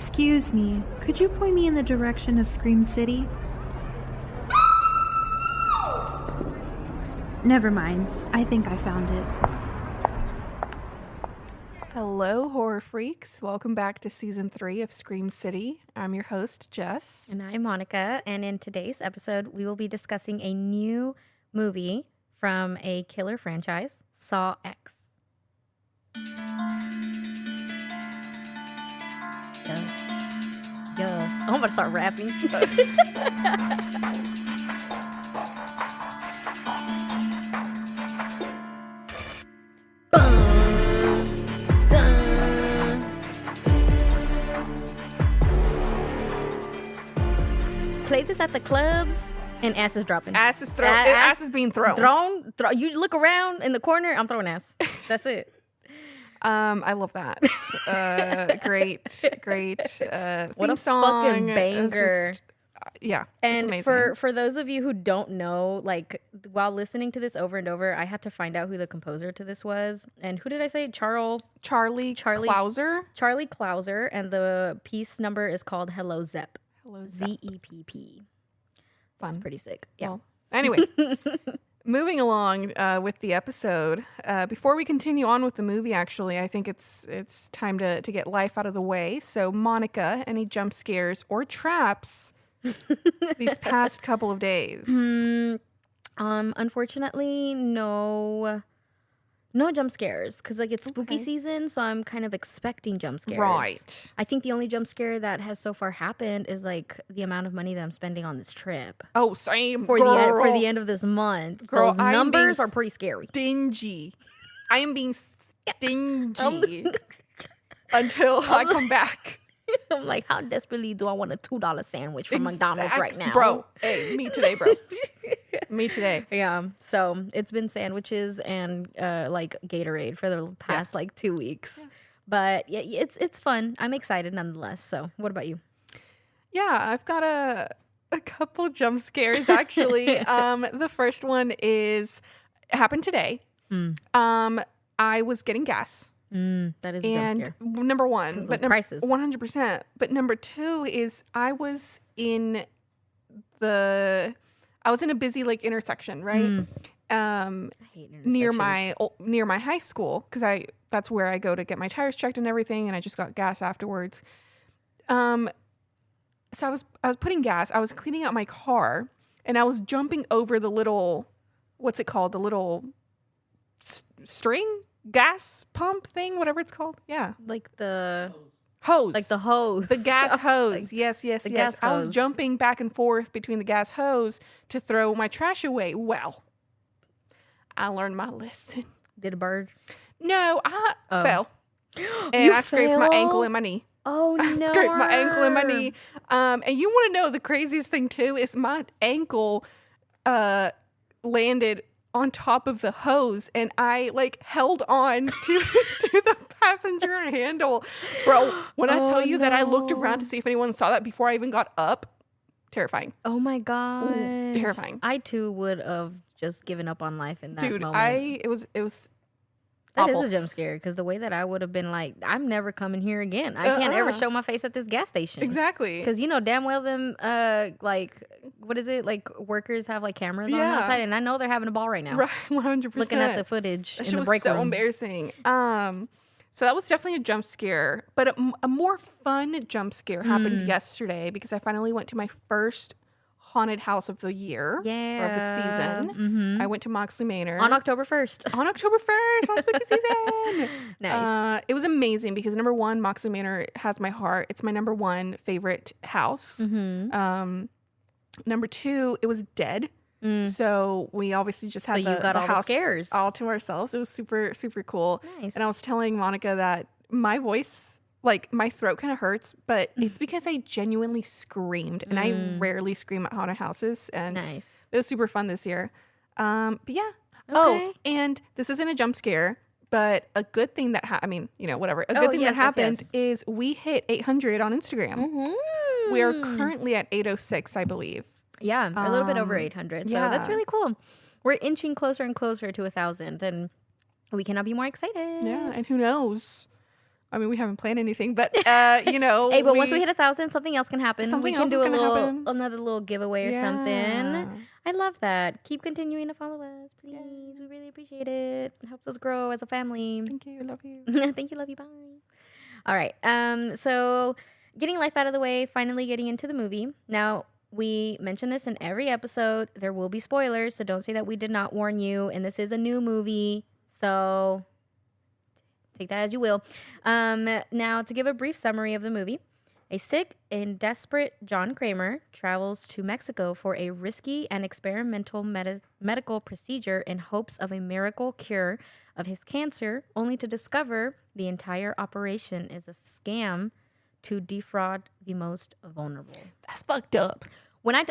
Excuse me, could you point me in the direction of ScreamCity? Never mind, I think I found it. Hello, horror freaks. Welcome back to season 3 of ScreamCity. I'm your host, Jess. And I'm Monica, and in today's episode, we will be discussing a new movie from a killer franchise, Saw X. Yeah. I'm gonna start rapping. Play this at the clubs and ass is dropping. Ass is being thrown. You look around in the corner, I'm throwing ass. That's it. I love that. Great. What a song. fucking banger. Yeah. And it's amazing. for those of you who don't know, like while listening to this over and over, I had to find out who the composer to this was. And who did I say? Charlie Klauser. Charlie Klauser, and the piece number is called Hello Zepp. Hello, Zepp. ZEPP. Fun. That's pretty sick. Yeah. Well, anyway, moving along with the episode. Before we continue on with the movie, actually, I think it's time to get life out of the way. So, Monica, any jump scares or traps these past couple of days? Unfortunately, no jump scares, because like it's spooky season, so I'm kind of expecting jump scares. Right. I think the only jump scare that has so far happened is like the amount of money that I'm spending on this trip. Oh, same. For the end of this month. Girl, those numbers are pretty scary. Stingy. I am being stingy until I come back. I'm like, how desperately do I want a $2 sandwich from McDonald's right now? Bro, hey, me today, bro. Me today. Yeah, so it's been sandwiches and like Gatorade for the past like 2 weeks. Yeah. But yeah, it's fun. I'm excited nonetheless. So what about you? Yeah, I've got a couple jump scares actually. The first one happened today. I was getting gas. That is a jump scare. Number one, but prices. 100%. But number two is I was in a busy like intersection, right? I hate near my high school, because that's where I go to get my tires checked and everything, and I just got gas afterwards. So I was putting gas. I was cleaning out my car, and I was jumping over the little, what's it called? The little string gas pump thing, whatever it's called. Yeah, like the hose, like the hose, the gas hose. Like, yes. Gas I was hose. jumping back and forth between the gas hose to throw my trash away. Well, I learned my lesson. Did a bird? No, I fell, and I scraped my ankle and my knee. Oh no! I scraped my ankle and my knee. And you want to know the craziest thing too is my ankle landed on top of the hose, and I like held on to the passenger handle. Bro, when I tell you that I looked around to see if anyone saw that before I even got up, terrifying. Oh my god! Terrifying. I too would have just given up on life in that moment. It was That awful. is a jump scare, because the way that I would have been like, I'm never coming here again. I can't ever show my face at this gas station. Exactly. Because you know damn well them like, what is it, like workers have like cameras on outside, and I know they're having a ball right now. Right, 100%. Looking at the footage That in shit the was break so room. embarrassing. So that was definitely a jump scare, but a more fun jump scare happened yesterday, because I finally went to my first haunted house of the year, or of the season. Mm-hmm. I went to Moxley Manor On October 1st. on spooky season. Nice. It was amazing because number one, Moxley Manor has my heart. It's my number one favorite house. Mm-hmm. Number two, it was dead. So we obviously just had So you got all the house scares. all to ourselves. It was super, super cool. Nice. And I was telling Monica that my voice, like my throat kind of hurts, but it's because I genuinely screamed, and I rarely scream at haunted houses. And Nice. it was super fun this year. But yeah. Okay. Oh, and this isn't a jump scare, but a good thing that whatever. A good thing that happened is we hit 800 on Instagram. Mm-hmm. We are currently at 806, I believe. Yeah, a little bit over 800. So that's really cool. We're inching closer and closer to 1,000, and we cannot be more excited. Yeah, and who knows I mean, we haven't planned anything, but you know, Hey, but once we hit 1,000, something else can happen. Something We can else do is gonna happen. another little giveaway or Yeah. something. I love that. Keep continuing to follow us, please. We really appreciate it. It helps us grow as a family. Thank you, love you. Thank you, love you, bye. All right. So getting life out of the way, finally getting into the movie. Now, we mention this in every episode. There will be spoilers, so don't say that we did not warn you. And this is a new movie, so take that as you will. Now, to give a brief summary of the movie, a sick and desperate John Kramer travels to Mexico for a risky and experimental medical procedure in hopes of a miracle cure of his cancer, only to discover the entire operation is a scam to defraud the most vulnerable. That's fucked up. When I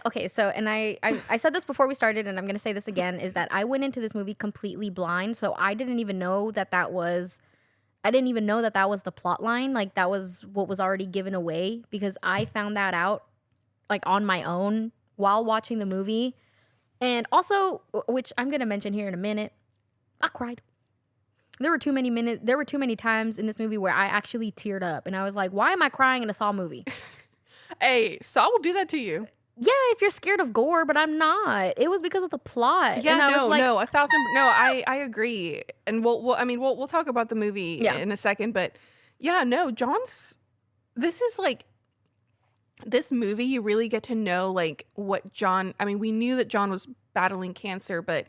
said this before we started, and I'm going to say this again, is that I went into this movie completely blind, so I didn't even know that was the plot line. Like, that was what was already given away, because I found that out like on my own while watching the movie. And also, which I'm going to mention here in a minute, I cried. There were too many times in this movie where I actually teared up, and I was like, why am I crying in a Saw movie? Hey, Saw will do that to you. Yeah, if you're scared of gore, but I'm not. It was because of the plot. Yeah, and I was like, I agree. And we'll talk about the movie in a second, but yeah, no, this is like, this movie, you really get to know like what John, I mean, we knew that John was battling cancer, but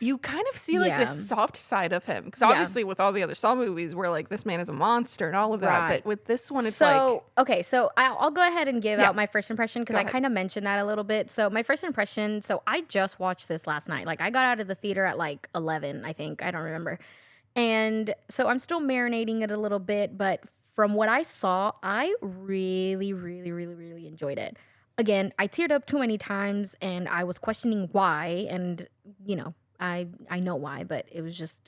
you kind of see like this soft side of him. Because obviously with all the other Saw movies, where like this man is a monster and all of that. Right. But with this one, it's so I'll go ahead and give out my first impression, because I kind of mentioned that a little bit. So my first impression, so I just watched this last night. Like, I got out of the theater at like 11, I think. I don't remember. And so I'm still marinating it a little bit. But from what I saw, I really, really, really, really enjoyed it. Again, I teared up too many times, and I was questioning why. And, you know, I know why, but it was just,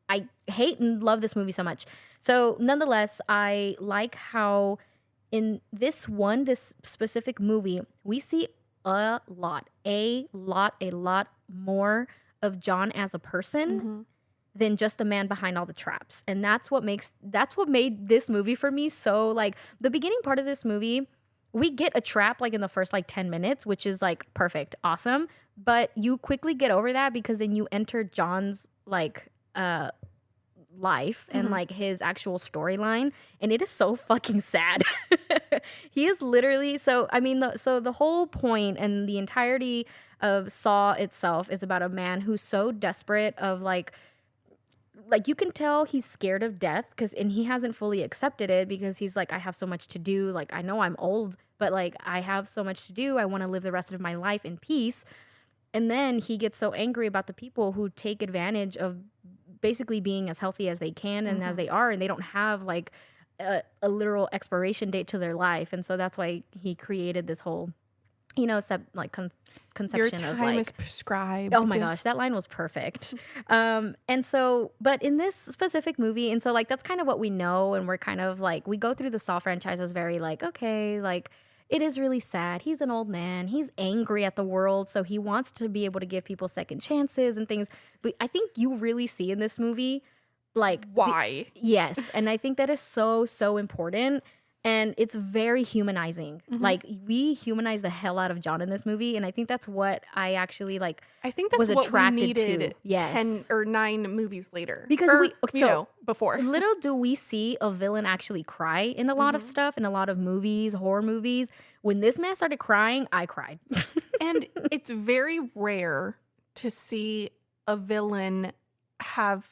I hate and love this movie so much. So nonetheless, I like how in this specific movie, we see a lot more of John as a person than just the man behind all the traps. And that's what made this movie for me so, like, the beginning part of this movie, we get a trap like in the first like 10 minutes, which is like perfect, awesome. But you quickly get over that, because then you enter John's like life and like his actual storyline, and it is so fucking sad. He is literally, so I mean, the whole point and the entirety of Saw itself is about a man who's so desperate of like you can tell he's scared of death, and he hasn't fully accepted it, because he's like, I have so much to do. Like, I know I'm old, but like, I have so much to do. I want to live the rest of my life in peace. And then he gets so angry about the people who take advantage of basically being as healthy as they can and as they are, and they don't have like a literal expiration date to their life. And so that's why he created this whole, you know, conception your of time like, is prescribed. oh my gosh, that line was perfect. And so, but in this specific movie, and so like, that's kind of what we know. And we're kind of like, we go through the Saw franchise as very like, okay, like, it is really sad. He's an old man. He's angry at the world. So he wants to be able to give people second chances and things. But I think you really see in this movie, like, why? Yes. And I think that is so, so important. And it's very humanizing. Like, we humanize the hell out of John in this movie. And I think that's what I actually like. I think that's was what attracted we needed to. Yes. 10 or 9 movies later. Because before. Little do we see a villain actually cry in a lot of stuff, in a lot of movies, horror movies. When this man started crying, I cried. And it's very rare to see a villain have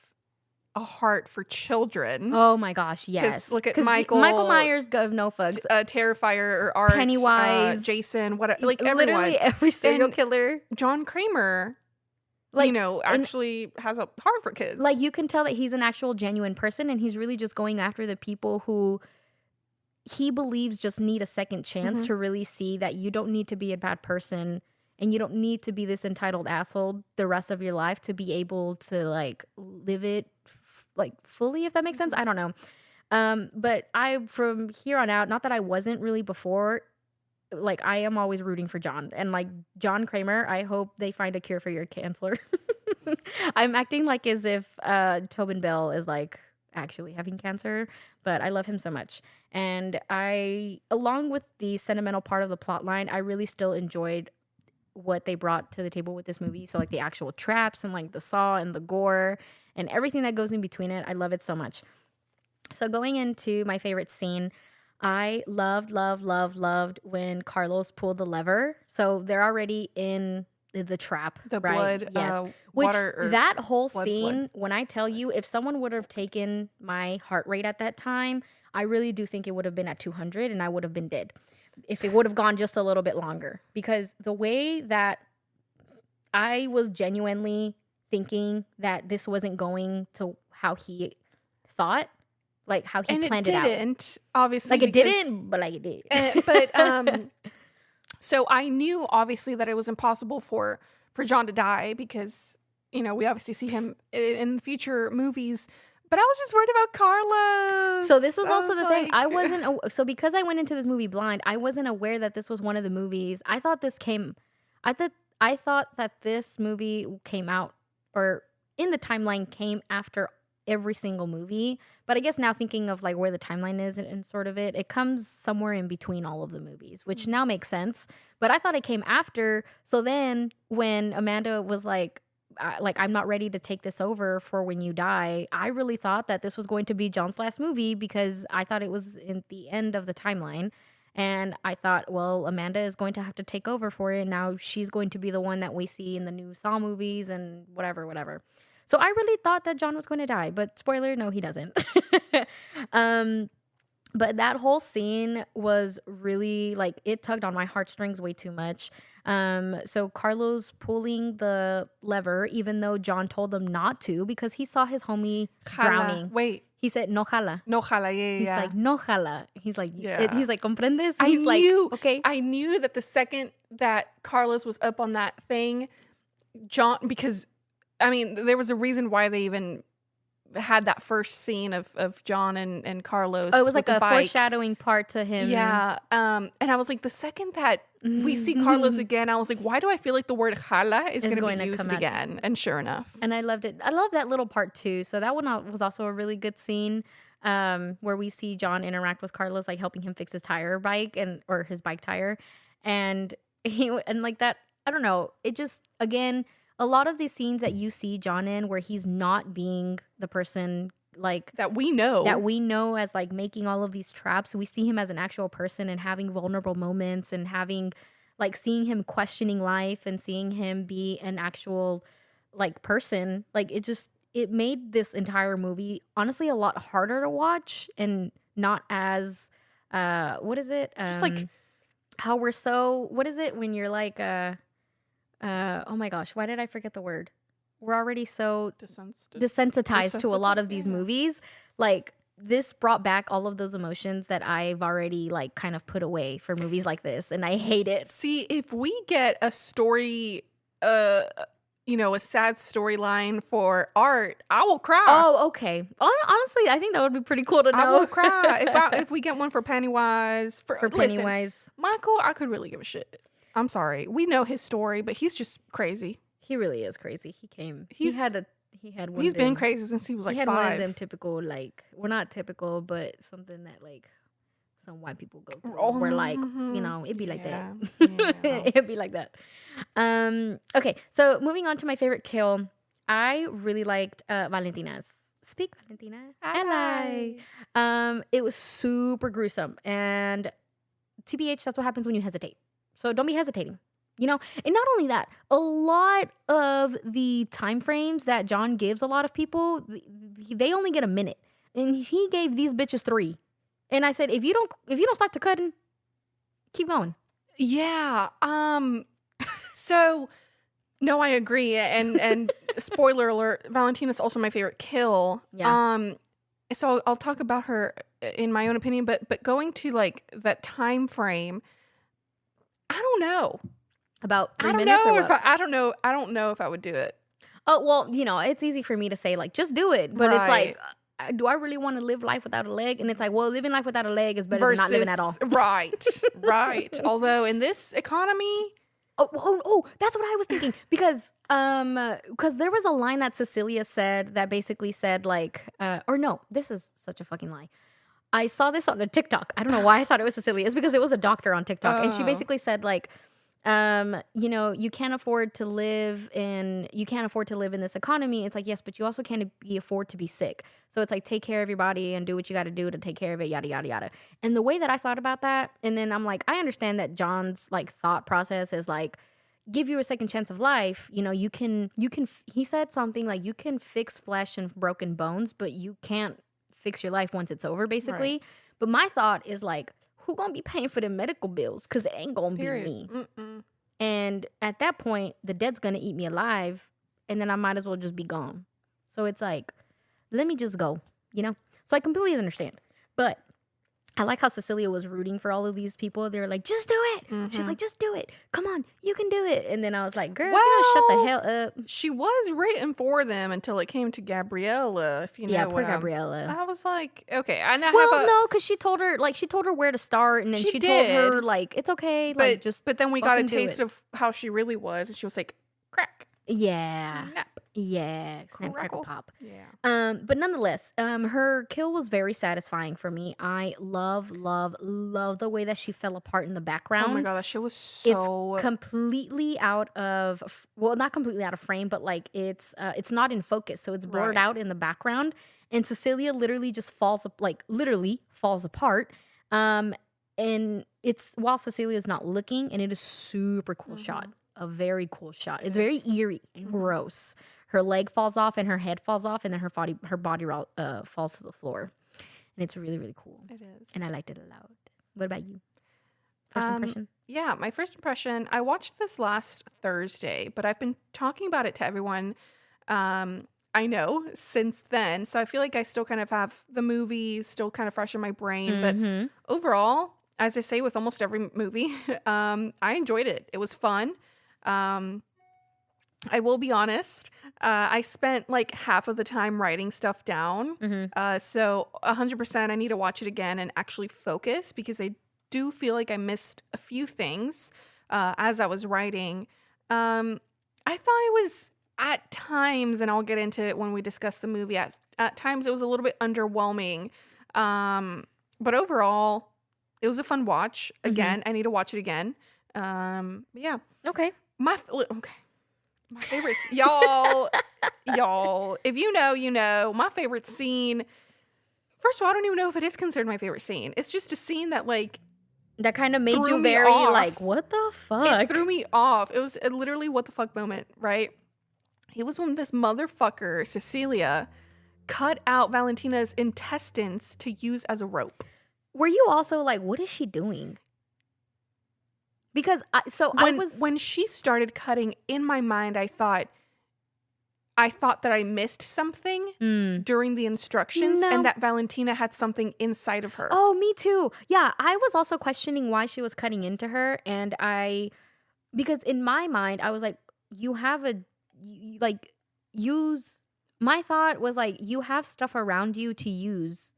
a heart for children. Oh my gosh, yes. Look at Michael Myers of no fucks. Terrifier or Art, Pennywise, Jason, what like literally everyone. every serial killer. John Kramer, like, you know, actually has a heart for kids. Like, you can tell that he's an actual genuine person, and he's really just going after the people who he believes just need a second chance to really see that you don't need to be a bad person. And you don't need to be this entitled asshole the rest of your life to be able to like live it like fully, if that makes sense. I don't know. But from here on out, not that I wasn't really before, like, I am always rooting for John. And like, John Kramer, I hope they find a cure for your cancer. I'm acting like as if Tobin Bell is like actually having cancer, but I love him so much. And I, along with the sentimental part of the plot line, I really still enjoyed what they brought to the table with this movie. So like the actual traps and like the saw and the gore and everything that goes in between it. I love it so much. So going into my favorite scene, I loved when Carlos pulled the lever. So they're already in the trap, The right? blood, Yes. Which water, or that whole blood, scene, when I tell you, if someone would have taken my heart rate at that time, I really do think it would have been at 200 and I would have been dead if it would have gone just a little bit longer. Because the way that I was genuinely thinking that this wasn't going to how he thought, like how he and planned it it out. didn't, obviously. Like it because- didn't, but like it did. So I knew obviously that it was impossible for John to die because, you know, we obviously see him in future movies. But I was just worried about Carlos. So this was also the thing. like- I wasn't so because I went into this movie blind, I wasn't aware that this was one of the movies. I thought that this movie came out, or in the timeline came after every single movie. But I guess now thinking of like where the timeline is and sort of it comes somewhere in between all of the movies, which now makes sense. But I thought it came after. So then when Amanda was like I'm not ready to take this over for when you die, I really thought that this was going to be John's last movie because I thought it was in the end of the timeline. And I thought, well, Amanda is going to have to take over for it. Now she's going to be the one that we see in the new Saw movies and whatever. So I really thought that John was going to die, but spoiler, no, he doesn't. But that whole scene was really like, it tugged on my heartstrings way too much. So Carlos pulling the lever, even though John told him not to, because he saw his homie drowning. Wait. He said, no jala. No jala, yeah. He's like, no jala. He's like, Yeah. he's like, ¿comprendes? I He's knew, like, okay. I knew that the second that Carlos was up on that thing, John, because, I mean, there was a reason why they even had that first scene of John and Carlos. Oh, it was like with a the bike. foreshadowing part to him. Yeah. And I was like, the second that we see Carlos again, I was like, why do I feel like the word jala is going to be used again? And sure enough. And I loved it. I love that little part too. So that one was also a really good scene where we see John interact with Carlos, like helping him fix his or his bike tire. And like that, I don't know. It just, again, a lot of these scenes that you see John in where he's not being the person like that we know as like making all of these traps. We see him as an actual person and having vulnerable moments and having like seeing him questioning life and seeing him be an actual like person. Like it made this entire movie honestly a lot harder to watch and not as what is it? Just like how we're so, what is it when you're like oh my gosh, why did I forget the word? We're already so desensitized to a lot of these movies. Like this brought back all of those emotions that I've already like kind of put away for movies like this, and I hate it. See, if we get a story, a sad storyline for art, I will cry. Oh, okay. Honestly, I think that would be pretty cool to know. I will cry if we get one for Pennywise. For Pennywise, Michael, I could really give a shit. I'm sorry. We know his story, but he's just crazy. He really is crazy. He had one. He's been crazy since he was like 5. He had one of them typical, like, well, not typical, but something that like some white people go through. Where like, it'd be like that. Yeah. It'd be like that. Okay, so moving on to my favorite kill, I really liked Valentina's. Speak, Valentina. Hi. It was super gruesome, and TBH, that's what happens when you hesitate. So don't be hesitating. And not only that, a lot of the time frames that John gives a lot of people, they only get a minute, and he gave these bitches 3. And I said, if you don't start to cutting, keep going. Yeah. So no, I agree. And spoiler alert, Valentina's also my favorite kill. Yeah. So I'll talk about her in my own opinion, but going to like that time frame, I don't know. About 3 I don't minutes know or if what? I don't know if I would do it. Oh, well, it's easy for me to say, like, just do it. But it's Right. like, do I really want to live life without a leg? And it's like, well, living life without a leg is better than not living at all. Right. Although in this economy, Oh, that's what I was thinking. Because there was a line that Cecilia said that basically said like, or no, this is such a fucking lie. I saw this on a TikTok. I don't know why I thought it was Cecilia. It's because it was a doctor on TikTok. And she basically said like, you can't afford to live in this economy. It's like, yes, but you also can't afford to be sick. So it's like, take care of your body and do what you got to do to take care of it, yada, yada, yada. And the way that I thought about that, and then I'm like, I understand that John's like thought process is like, give you a second chance of life. You can, he said something like, you can fix flesh and broken bones, but you can't fix your life once it's over, basically. Right. But my thought is like, who gonna be paying for the medical bills? Because it ain't gonna be me. Mm-mm. And at that point, the dead's gonna eat me alive, and then I might as well just be gone. So it's like, let me just go, So I completely understand. But I like how Cecilia was rooting for all of these people. They were like, just do it. Mm-hmm. She's like, just do it. Come on, you can do it. And then I was like, girl, shut the hell up. She was rooting for them until it came to Gabriella, if you know what Gabriella. I was like, okay. No, because she told her where to start. And then she told her, like, it's okay. But then we got a taste of how she really was. And she was like, crack. Yeah. Snap. Yeah, snap, crackle, pop. Yeah. But nonetheless, her kill was very satisfying for me. I love the way that she fell apart in the background. Oh my god, that shit was so. It's completely not completely out of frame, but like it's not in focus, so it's blurred out in the background. And Cecilia literally just falls apart. And it's while Cecilia's not looking, and it is super cool shot. A very cool shot. It's very eerie and gross. Her leg falls off and her head falls off, and then her body falls to the floor. And it's really, really cool. It is. And I liked it a lot. What about you? First impression? Yeah, my first impression, I watched this last Thursday, but I've been talking about it to everyone I know since then. So I feel like I still kind of have the movie still kind of fresh in my brain. But overall, as I say with almost every movie, I enjoyed it. It was fun. I will be honest. I spent like half of the time writing stuff down. So 100% I need to watch it again and actually focus, because I do feel like I missed a few things as I was writing. I thought it was at times, and I'll get into it when we discuss the movie, at times it was a little bit underwhelming. But overall, it was a fun watch. Again, I need to watch it again. Yeah. Okay. My favorite, y'all, if you know, you know, my favorite scene. First of all, I don't even know if it is considered my favorite scene. It's just a scene that like that kind of made you very like, what the fuck? It threw me off. It was a literally what the fuck moment, right? It was when this motherfucker, Cecilia, cut out Valentina's intestines to use as a rope. Were you also like, what is she doing? Because when she started cutting, in my mind, I thought that I missed something during the instructions, and that Valentina had something inside of her. Oh, me too. Yeah, I was also questioning why she was cutting into her, and because in my mind, I was like, my thought was like, you have stuff around you to use.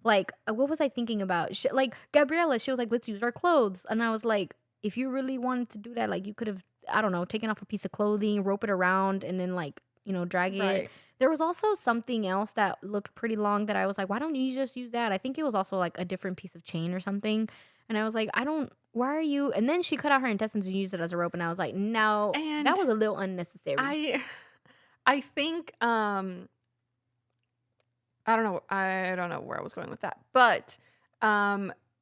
Like, what was I thinking about? Like, Gabriella, she was like, let's use our clothes. And I was like, if you really wanted to do that, like, you could have, I don't know, taken off a piece of clothing, rope it around, and then, like, drag it. There was also something else that looked pretty long that I was like, why don't you just use that? I think it was also, like, a different piece of chain or something. And I was like, why are you? And then she cut out her intestines and used it as a rope. And I was like, no, and that was a little unnecessary. I think, I don't know where I was going with that. But,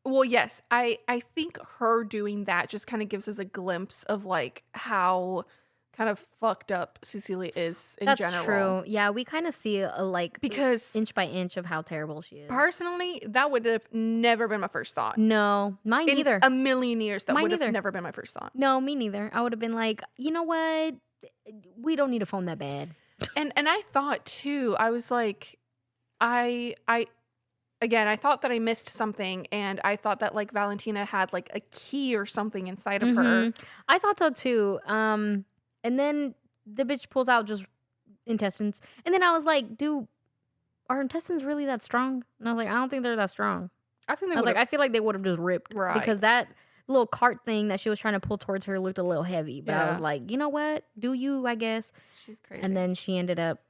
well, yes, I think her doing that just kind of gives us a glimpse of like how kind of fucked up Cecilia is in general. That's true. Yeah, we kind of see because inch by inch of how terrible she is. Personally, that would have never been my first thought. No, mine neither. In a million years, that would have never been my first thought. No, me neither. I would have been like, you know what? We don't need a phone that bad. And I thought too, I was like, I thought that I missed something, and I thought that like Valentina had like a key or something inside of her. I thought so too. And then the bitch pulls out just intestines, and then I was like, "Dude, are intestines really that strong?" And I was like, "I don't think they're that strong." I feel like they would have just ripped, because that little cart thing that she was trying to pull towards her looked a little heavy. But I was like, you know what? Do you? I guess. She's crazy. And then she ended up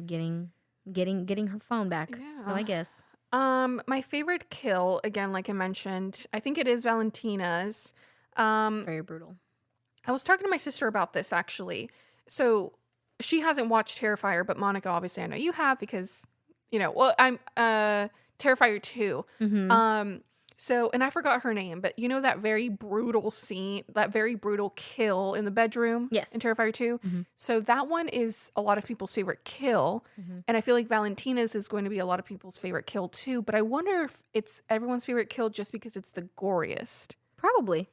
getting her phone back. Yeah. So I guess. My favorite kill, again, like I mentioned, I think it is Valentina's. Very brutal. I was talking to my sister about this actually. So she hasn't watched Terrifier, but Monica, obviously, I know you have because, I'm Terrifier 2. Mm-hmm. So, and I forgot her name, but that very brutal scene, that very brutal kill in the bedroom Yes. in Terrifier 2. Mm-hmm. So that one is a lot of people's favorite kill. Mm-hmm. And I feel like Valentina's is going to be a lot of people's favorite kill too. But I wonder if it's everyone's favorite kill just because it's the goriest. Probably.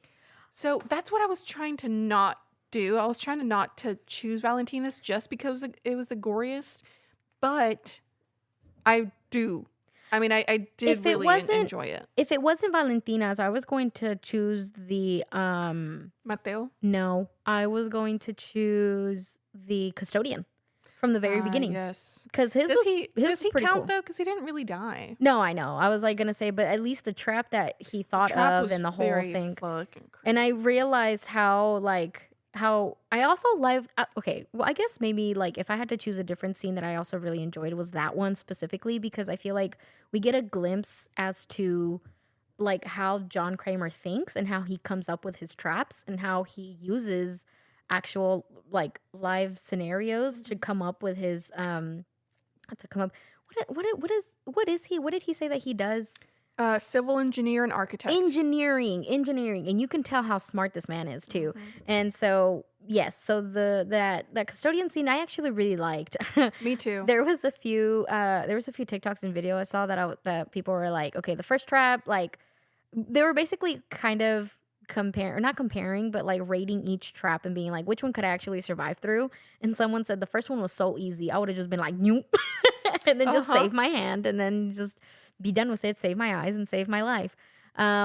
So that's what I was trying to not do. I was trying to not to choose Valentina's just because it was the goriest. But I do. I mean, I did really enjoy it. If it wasn't Valentina's, I was going to choose the Mateo? No, I was going to choose the custodian from the very beginning. Yes. Because his does was he pretty count cool. though? Because he didn't really die. No, I know. I was like gonna say, but at least the trap that he thought of and the whole thing. And I realized how I also okay, well, I guess maybe like if I had to choose a different scene that I also really enjoyed was that one specifically because I feel like we get a glimpse as to like how John Kramer thinks and how he comes up with his traps and how he uses actual like live scenarios to come up with his what is he? What did he say that he does? Civil engineer and architect. Engineering, and you can tell how smart this man is too. Mm-hmm. And so yes, so that custodian scene I actually really liked. Me too. There was a few TikToks and video I saw that people were like, okay, the first trap, like they were basically kind of not comparing, but like rating each trap and being like, which one could I actually survive through? And someone said the first one was so easy, I would have just been like, nope, and then just save my hand and then just be done with it, save my eyes and save my life.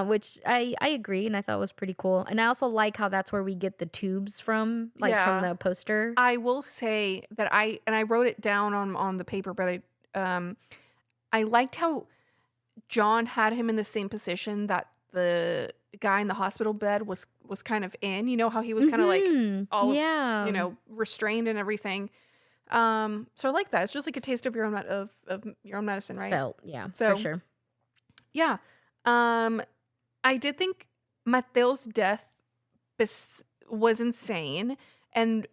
Which I agree and I thought was pretty cool. And I also like how that's where we get the tubes from, from the poster. I will say that I wrote it down on the paper, but I liked how John had him in the same position that the guy in the hospital bed was kind of in. You know how he was kind of like all restrained and everything. So I like that. It's just like a taste of your own medicine, right? For sure. Yeah. I did think Mateo's death was insane, and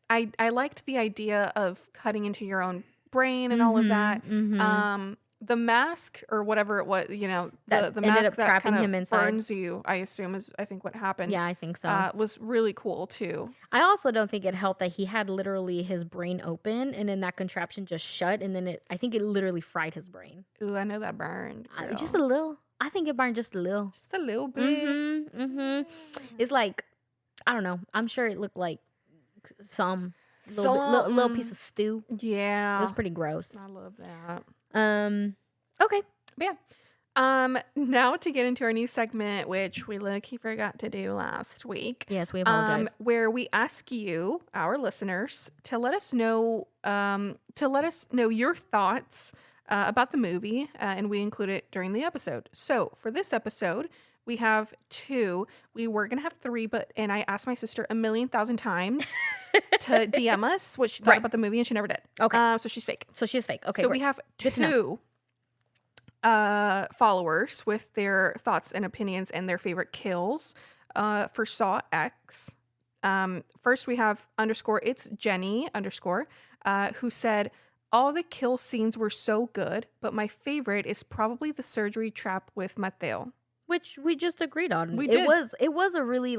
I liked the idea of cutting into your own brain and all of that. Mm-hmm. The mask or whatever it was, the mask that trapping him inside burns you, I assume is I think what happened. Yeah, I think so. Was really cool too. I also don't think it helped that he had literally his brain open and then that contraption just shut and then I think it literally fried his brain. Ooh, I know that burned. Just a little. I think it burned just a little. Just a little bit. Mm-hmm, mm-hmm. It's like, I don't know. I'm sure it looked like some little piece of stew. Yeah. It was pretty gross. I love that. Okay. But yeah. Now to get into our new segment, which we low-key forgot to do last week. Yes, we apologize. Where we ask you, our listeners, to let us know your thoughts about the movie, and we include it during the episode. So for this episode, we have 2. We were gonna have 3, and I asked my sister 1,000,000 times to DM us what she thought about the movie, and she never did. Okay, so she's fake. Okay, so we have 2 followers with their thoughts and opinions and their favorite kills for Saw X. First we have it's Jenny _ who said, all the kill scenes were so good, but my favorite is probably the surgery trap with Mateo. Which we just agreed on. We did. It was a really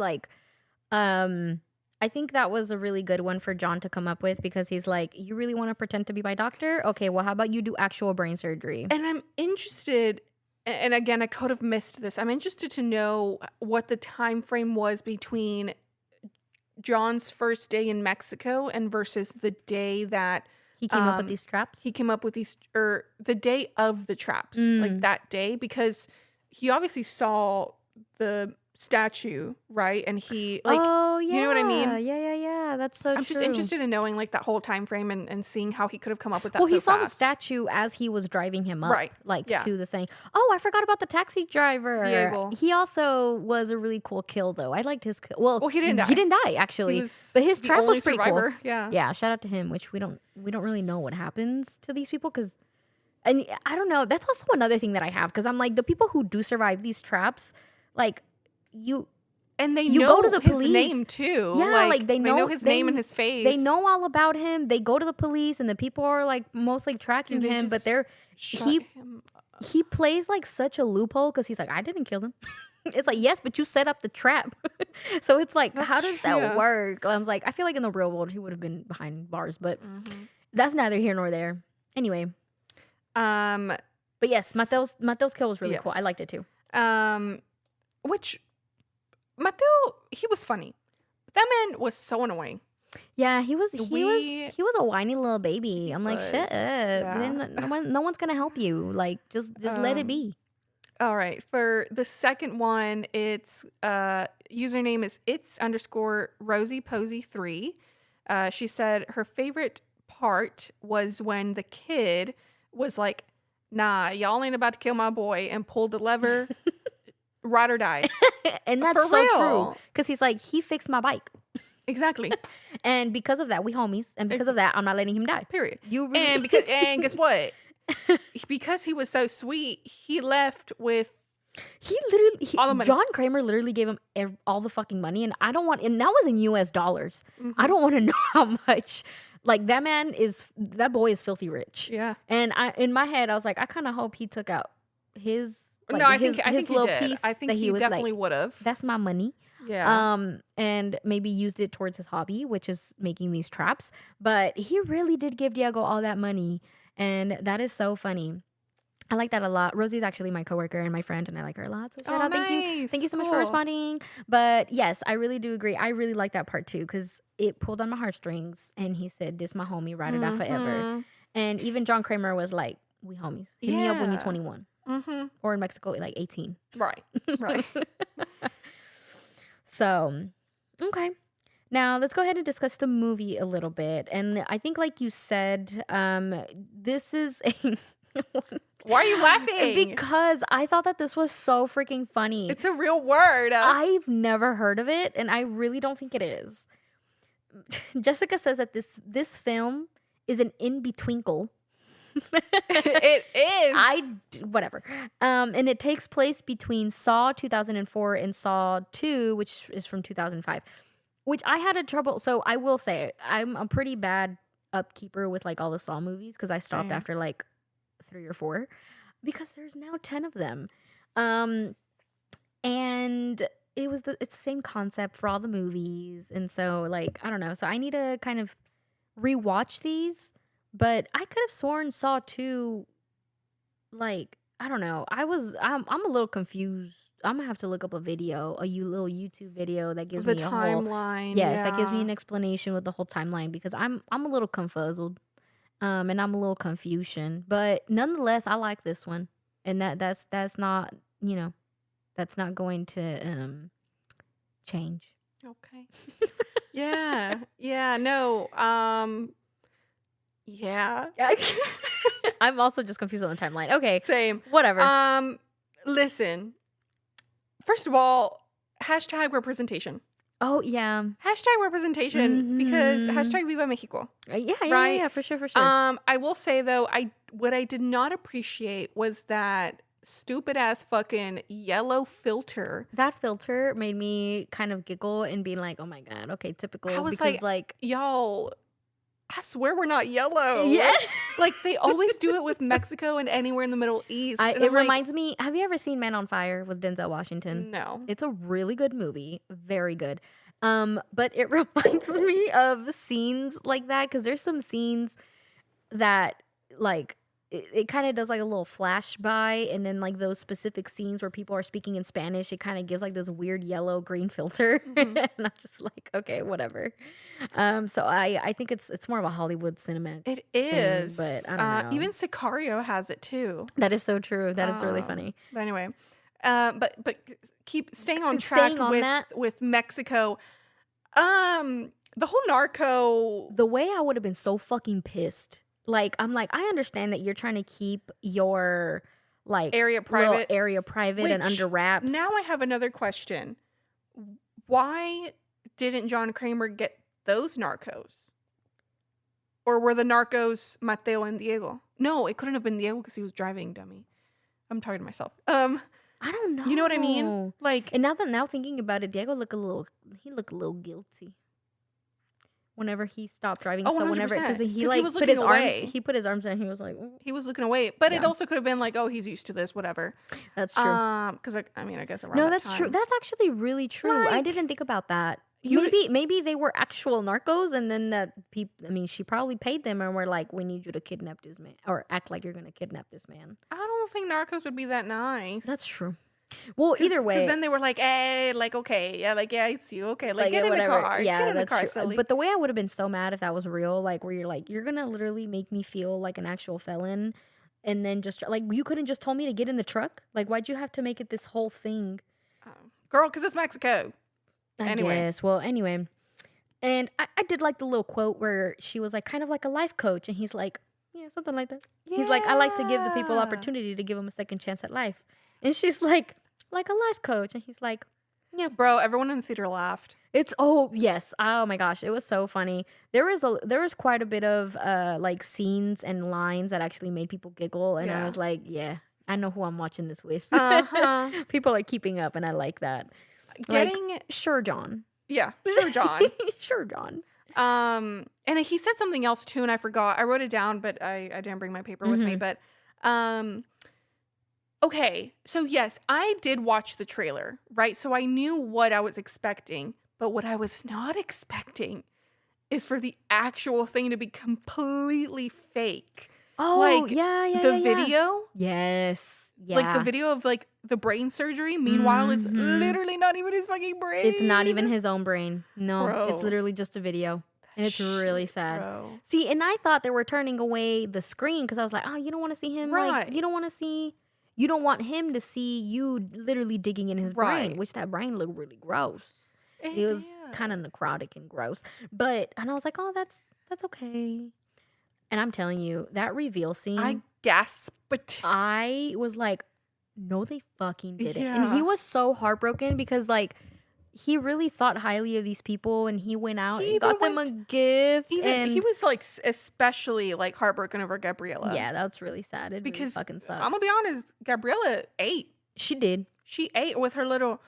I think that was a really good one for John to come up with because he's like, you really want to pretend to be my doctor? Okay, well, how about you do actual brain surgery? And I'm interested, and again, I could have missed this. I'm interested to know what the time frame was between John's first day in Mexico and versus the day that he came up with these traps. He came up with these, or the day of the traps, like that day, because he obviously saw the statue, right? And he, like, oh, yeah. You know what I mean? Yeah. Yeah, that's so true. I'm just interested in knowing like that whole time frame and seeing how he could have come up with that. Well, so he saw fast. the statue as he was driving him up, Right. like Yeah. to the thing. Oh, I forgot about the taxi driver. Diego. He also was a really cool kill, though. I liked his kill. Well, he didn't die. He didn't die actually, He was but his the trap only was pretty survivor. cool. Yeah. Yeah, shout out to him. Which we don't really know what happens to these people because, and I don't know. That's also another thing that I have because I'm like the people who do survive these traps, like you. And they You know go to the his police. name too. Yeah, like they know his they- name and his face. They know all about him. They go to the police, and the people are like most like tracking Dude, they him. But just they're Shut him up. he plays like such a loophole because he's like, I didn't kill him. It's like, yes, but you set up the trap. So it's like, That's how does true. that work? I was like, I feel like in the real world he would have been behind bars, but Mm-hmm. that's neither here nor there. Anyway, but yes, Mateo's kill was really cool. I Yes. liked it too. Which Mateo, he was funny. That man was so annoying. Yeah, he was We- a whiny little baby. I'm like, was, shut up. yeah. Then no one's gonna help you. Like, just let it be. All right. For the second one, it's username is its_Rosie_Posey3. She said her favorite part was when the kid was like, nah, y'all ain't about to kill my boy, and pulled the lever, ride or die. And that's For so real. true. Because he's like, he fixed my bike. Exactly. And because of that, we homies. And because of that, I'm not letting him die. Period. You really And guess what? Because he was so sweet, he left with He literally, all the money. John Kramer literally gave him all the fucking money, and and that was in US dollars. Mhm. I don't want to know how much. Like that boy is filthy rich. Yeah. And in my head, I was like, I kind of hope he took out his. Like, No, I his think he little did. piece I think that he was definitely like, would have. that's my money. Yeah. And maybe used it towards his hobby, which is making these traps. But he really did give Diego all that money, and that is so funny. I like that a lot. Rosie's actually my coworker and my friend, and I like her a lot. So shout out. Thank you so much for Cool. responding. But yes, I really do agree. I really like that part too because it pulled on my heartstrings. And he said, "This my homie, ride it out forever." Mhm. And even John Kramer was like, "We homies. Hit me up when you're Yeah. 21, Mhm. or in Mexico like 18." Right. Right. So, okay. Now let's go ahead and discuss the movie a little bit. And I think, like you said, this is a. Why are you laughing? Because I thought that this was so freaking funny. It's a real word. I've never heard of it, and I really don't think it is. Jessica says that this film is an in-betwinkle. It is. Whatever. And it takes place between Saw 2004 and Saw 2, which is from 2005. Which I had a trouble. So I will say I'm a pretty bad upkeeper with like all the Saw movies because I stopped Same. after like 3 or 4 because there's now 10 of them. And it's the same concept for all the movies, and so like I don't know. So I need to kind of rewatch these, but I could have sworn Saw 2, like I don't know. I'm a little confused. I'm gonna have to look up a video, little YouTube video that gives The me a whole timeline. that gives me yeah. an explanation with the whole timeline because I'm a little confuzzled, and I'm a little confusion. But nonetheless, I like this one, and that's not that's not going to change. Okay. Yeah. Yeah. No. Yeah. I'm also just confused on the timeline. Okay, Same. whatever. Listen. First of all, hashtag representation. Oh yeah, Hashtag representation because Mhm. hashtag Viva Mexico. yeah, yeah, for sure. I will say though, what I did not appreciate was that stupid ass fucking yellow filter. That filter made me kind of giggle and be like, "Oh my god, okay, typical." I was because like, Y'all, I swear we're not yellow. yeah. Like they always do it with Mexico and anywhere in the Middle East. And It I'm like, reminds me. Have you ever seen Man on Fire with Denzel Washington? no. It's a really good movie, very good. But it reminds me of scenes like that because there's some scenes that like it kind of does like a little flash by, and then like those specific scenes where people are speaking in Spanish, it kind of gives like this weird yellow green filter, Mhm. and I'm just like, okay, whatever. So I think it's more of a Hollywood cinema. It is. but I don't know. Even Sicario has it too. That is so true. That is really funny. But anyway, but keep staying on Staying track on with that. with Mexico. The whole narco. The way I would have been so fucking pissed. Like, I'm like, I understand that you're trying to keep your like Area little private. area private and Which, under wraps. Now I have another question. Why didn't John Kramer get those narcos? Or were the narcos Mateo and Diego? No, it couldn't have been Diego because he was driving, dummy. I'm talking to myself. I don't know. You know what I mean? Like, and now thinking about it, Diego looked a little guilty. Whenever he stopped driving, oh, 100%. so whenever because he 'Cause like was put his looking away. arms, he put his arms down. He was like, "Ooh." He was looking away, but it Yeah. also could have been like, oh, he's used to this, whatever. That's true. Because I mean, I guess around No, that that's true. time. That's actually really true. I Like, didn't think about that. you- Maybe they were actual narcos, and then that people. I mean, she probably paid them, and were like, "We need you to kidnap this man, or act like you're gonna kidnap this man." I don't think narcos would be that nice. That's true. Well, either way, because then they were like, hey, like, okay, yeah, like, yeah, I see you, okay, like, get in whatever. the car, Yeah, get in the that's car, true. silly. But the way I would have been so mad if that was real, like where you're like, you're gonna literally make me feel like an actual felon, and then just like you couldn't just told me to get in the truck. Like, why'd you have to make it this whole thing? Girl, because it's Mexico. Anyway. Guess. Well, anyway. And I did like the little quote where she was like, kind of like a life coach. And he's like, yeah, something like that. He's like, I like to give the people Yeah. opportunity to give them a second chance at life. And she's like a life coach. And he's like, yeah. Bro, everyone in the theater laughed. Yes. Oh my gosh. It was so funny. There was quite a bit of like scenes and lines that actually made people giggle. And I Yeah. was like, yeah, I know who I'm watching this with. Uh-huh. People are keeping up and I like that. Getting, Sure, John. yeah, sure, John. Sure, John. And he said something else too, and I forgot. I wrote it down, but I didn't bring my paper with me. But, okay. So yes, I did watch the trailer, right? So I knew what I was expecting, but what I was not expecting is for the actual thing to be completely fake. Oh, Like, yeah. The video, Yes. Yeah. like the video of like the brain surgery. Meanwhile, it's Mhm. literally not even his fucking brain. It's not even his own brain. No, Bro. it's literally just a video. And it's really sad. Bro. See, and I thought they were turning away the screen because I was like, oh, you don't want to see him. Right. Like, you don't want him to see you literally digging in his Right. brain, which that brain looked really gross. It was Yeah. kind of necrotic and gross. And I was like, oh, that's okay. And I'm telling you, that reveal scene, I gasped. I was like, no, they fucking didn't. And Yeah. he was so heartbroken because, like, he really thought highly of these people and he went out He and got even them a gift. And He was like especially like heartbroken over Gabriella. yeah, that's really sad. It because really fucking sucks. I'm gonna be honest, Gabriella ate. She did. She ate with her little,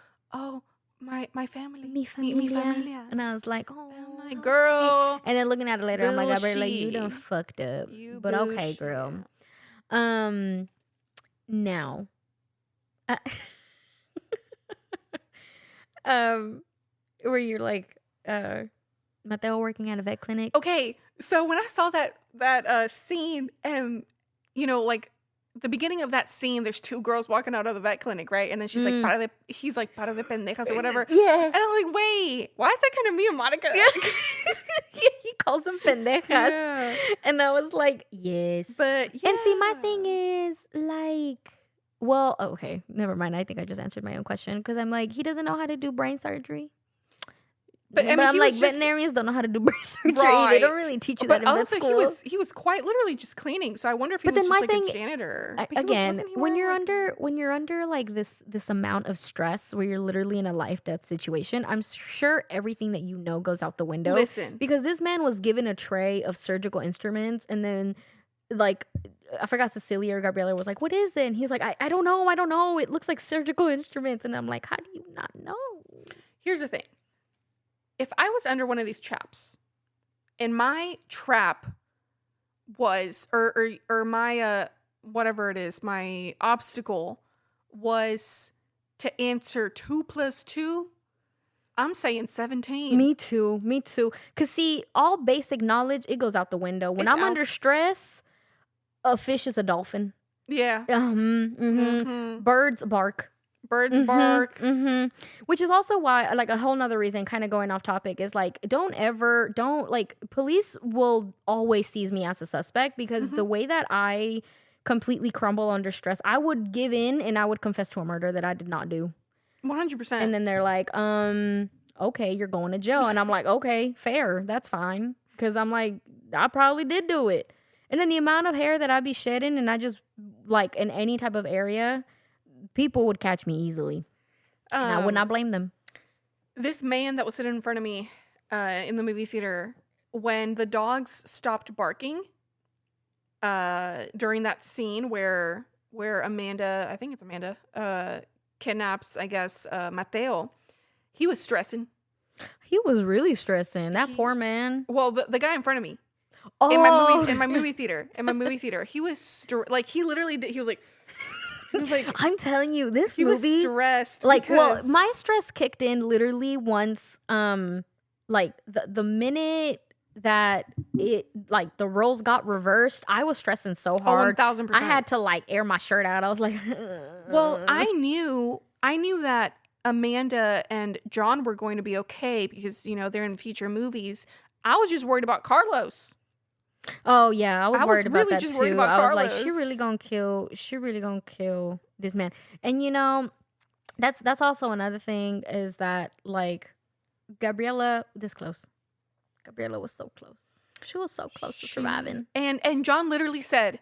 my family, Mi mi familia. familia. And I was like, oh, I'm like, how girl, sweet. And then looking at it later, I'm like, Gabriella, you done bullshit. fucked up. You But okay, girl. Now, where you're like, Mateo working at a vet clinic. Okay, so when I saw that scene, and like the beginning of that scene, there's two girls walking out of the vet clinic, right? And then she's like, he's like, para de pendejas or whatever. Yeah. And I'm like, wait, why is that kind of me and Monica? He calls them pendejas. Yeah. And I was like, yes. But yeah. And see, my thing is like, well, okay, never mind. I think I just answered my own question because I'm like, he doesn't know how to do brain surgery. But, I mean, I'm he like, was just- veterinarians don't know how to do brain surgery. They Right. don't really teach you But that in vet also, school. he was quite literally just cleaning. So I wonder if he But was then just my like thing- a janitor. But Again, wasn't he when wearing, you're like, under like this amount of stress where you're literally in a life death situation, I'm sure everything that you know goes out the window. Listen. Because this man was given a tray of surgical instruments, and then like I forgot Cecilia or Gabriella was like, "What is it?" And he's like, "I don't know. It looks like surgical instruments." And I'm like, "How do you not know?" Here's the thing. If I was under one of these traps, and my trap was, or my whatever it is, my obstacle was to answer 2 + 2, I'm saying 17. Me too. Cause see, all basic knowledge, it goes out the window. When It's I'm out. under stress, a fish is a dolphin. Yeah. Mhm. Birds bark. Birds bark. Which is also why, like, a whole nother reason, kind of going off topic, is like, police will always seize me as a suspect because the way that I completely crumble under stress, I would give in and I would confess to a murder that I did not do. 100%. And then they're like, okay, you're going to jail. And I'm like, okay, fair. That's fine. Because I'm like, I probably did do it. And then the amount of hair that I'd be shedding and I just, like, in any type of area, people would catch me easily. And I would not blame them. This man that was sitting in front of me in the movie theater, when the dogs stopped barking during that scene where Amanda, I think it's Amanda, kidnaps, I guess, Mateo, he was stressing. He was really stressing. That poor man. Well, the guy in front of me. Oh. In my movie theater, he was he literally did, he was like I'm telling you, this he movie was stressed. Like, well, my stress kicked in literally once, like the minute that it, like, the roles got reversed, I was stressing so hard. 1000%. I had to, like, air my shirt out. I was like, well, I knew that Amanda and John were going to be okay because, you know, they're in future movies. I was just worried about Carlos. Oh yeah, I was worried about really that just too. worried about I was like, Carlos. she really gonna kill this man. And you know, that's also another thing is that, like, Gabriela was so close. She was so close to surviving. And John literally said,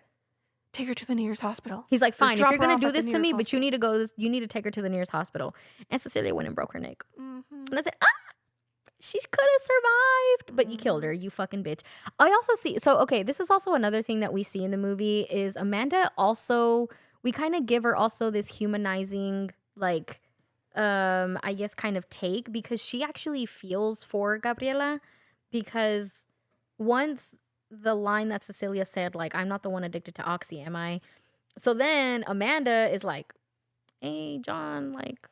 take her to the nearest hospital. He's like, fine, if you're gonna do this to me, hospital. but you need to take her to the nearest hospital. And Cecilia went and broke her neck. Mm-hmm. And I said, she could have survived, but you killed her, you fucking bitch. I also see, so, okay, this is also another thing that we see in the movie is Amanda also, we kind of give her also this humanizing, like, I guess kind of take, because she actually feels for Gabriela, because once the line that Cecilia said, like, I'm not the one addicted to Oxy, am I? So then Amanda is like, hey, John, like,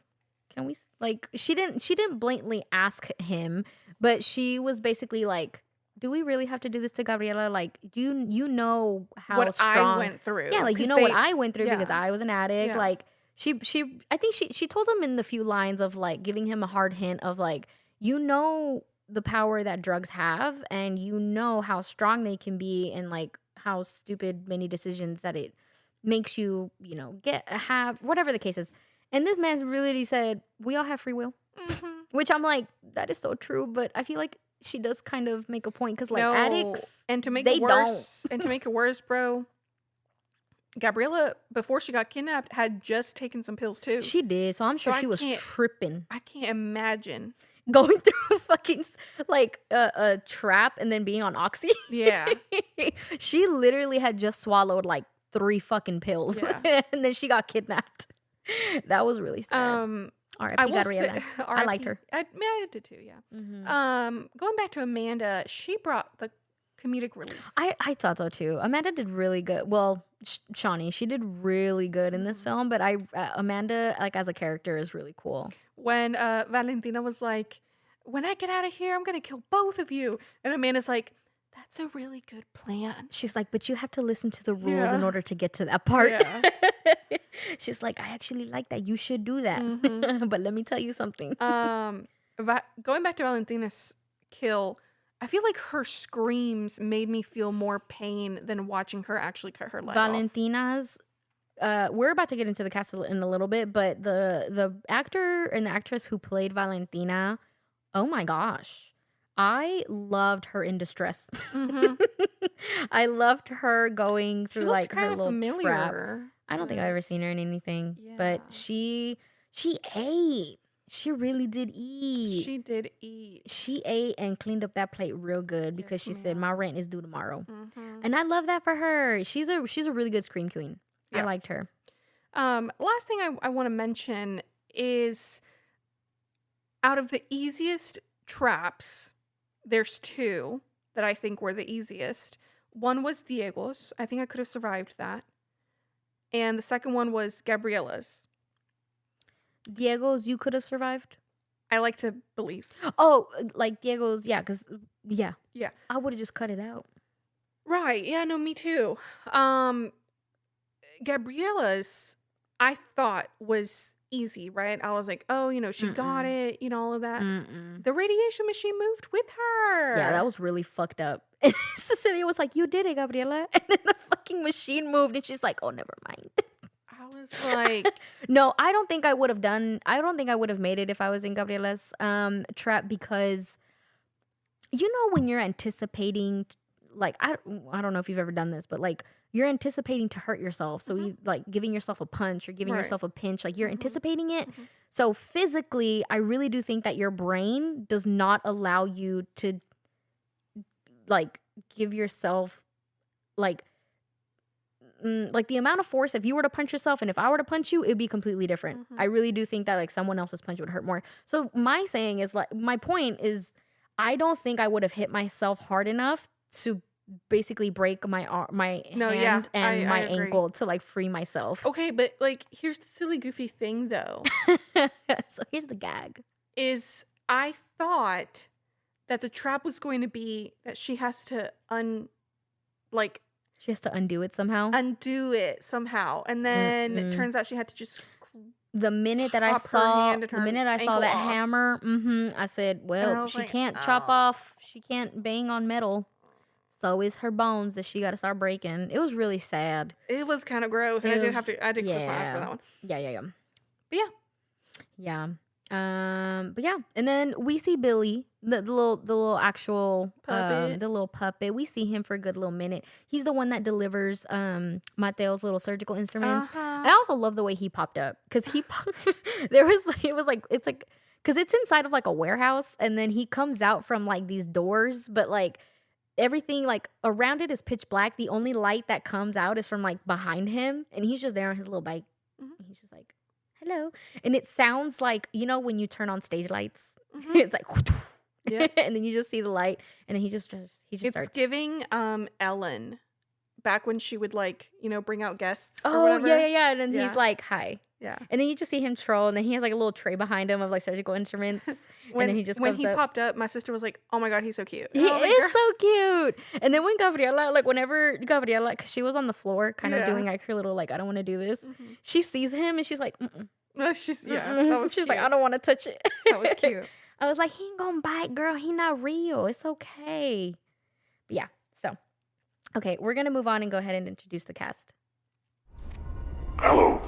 can we, like, she didn't blatantly ask him, but she was basically like, do we really have to do this to Gabriela? Like, you know how what strong I went through. Yeah, like, you know what I went through yeah. because I was an addict. Yeah. Like, I think she told him in the few lines of, like, giving him a hard hint of, like, you know the power that drugs have, and you know how strong they can be, and, like, how stupid many decisions that it makes you, you know, have, whatever the case is. And this man really said, we all have free will. Mm-hmm. Which I'm like, that is so true. But I feel like she does kind of make a point because, like, No. addicts, and to make they it worse, and to make it worse, bro, Gabriela, before she got kidnapped, had just taken some pills too. She did. So I'm sure So she was tripping. I can't imagine Going through a fucking, like, a trap and then being on Oxy. Yeah. She literally had just swallowed, like, 3 fucking pills. Yeah. And then she got kidnapped. That was really sad. R.I.P. Gabriela. I liked her. I did too, yeah. Mm-hmm. Going back to Amanda, she brought the comedic relief. I thought so too. Amanda did really good. Well, Shawnee, she did really good in this film, but Amanda, like, as a character, is really cool. When Valentina was like, when I get out of here, I'm going to kill both of you. And Amanda's like, that's a really good plan. She's like, but you have to listen to the rules in order to get to that part. Yeah. She's like, I actually like that. You should do that. But let me tell you something. Going back to Valentina's kill, I feel like her screams made me feel more pain than watching her actually cut her leg Valentina's, we're about to get into the cast in a little bit, but the actor and the actress who played Valentina, oh my gosh. I loved her in distress. Mm-hmm. I loved her going through, like, her little familiar. trap. I don't think I've ever seen her in anything, but she ate. She really did eat. She did eat. She ate and cleaned up that plate real good because she said, my rent is due tomorrow. Mm-hmm. And I love that for her. She's a really good scream queen. Yeah. I liked her. Last thing I want to mention is, out of the easiest traps, there's 2 that I think were the easiest. One was Diego's. I think I could have survived that. And the second one was Gabriela's. Diego's, you could have survived? I like to believe. Oh, like Diego's, yeah, because, yeah. Yeah. I would have just cut it out. Right. Yeah, no, me too. Gabriela's, I thought, was easy, right? I was like, oh, you know, she got it, you know, all of that. The radiation machine moved with her. Yeah, that was really fucked up. And Cecilia was like, you did it, Gabriela. And then the fucking machine moved and she's like, oh, never mind. I was like, No, I don't think I would have made it if I was in Gabriela's trap, because when you're anticipating, like, I don't know if you've ever done this, but like you're anticipating to hurt yourself. So you like giving yourself a punch or giving yourself a pinch, like you're anticipating it. So physically, I really do think that your brain does not allow you to like give yourself like the amount of force. If you were to punch yourself and if I were to punch you, it'd be completely different. I really do think that like someone else's punch would hurt more. So my point is, I don't think I would have hit myself hard enough to basically break my hand and my ankle to like free myself. Okay, but like here's the silly goofy thing though. So here's the gag. Is I thought that the trap was going to be that she has to she has to undo it somehow. And then it turns out she had to just the minute that I saw that hammer, I said, well, she can't chop off, she can't bang on metal. So is her bones that she got to start breaking. It was really sad. It was kind of gross. And I did close my eyes for that one. Yeah. But yeah. Yeah. But yeah. And then we see Billy, the little actual puppet. The little puppet. We see him for a good little minute. He's the one that delivers Mateo's little surgical instruments. I also love the way he popped up, because because it's inside of like a warehouse, and then he comes out from like these doors, but like everything like around it is pitch black. The only light that comes out is from like behind him, and he's just there on his little bike. He's just like, hello. And it sounds like, when you turn on stage lights, it's like, and then you just see the light, and then he just starts. It's giving Ellen back when she would like, bring out guests or oh whatever. yeah. And then he's like, hi. Yeah. And then you just see him troll, and then he has like a little tray behind him of like surgical instruments. When and then he just when he up. popped up, my sister was like, "Oh my god, he's so cute." He is so cute. And then when Gabriela, because she was on the floor, kind of doing like her little like, I don't want to do this. She sees him and she's like, that was she's like, I don't want to touch it. That was cute. I was like, he ain't gonna bite, girl. He not real. It's okay. But yeah. So, okay, we're gonna move on and go ahead and introduce the cast. Hello.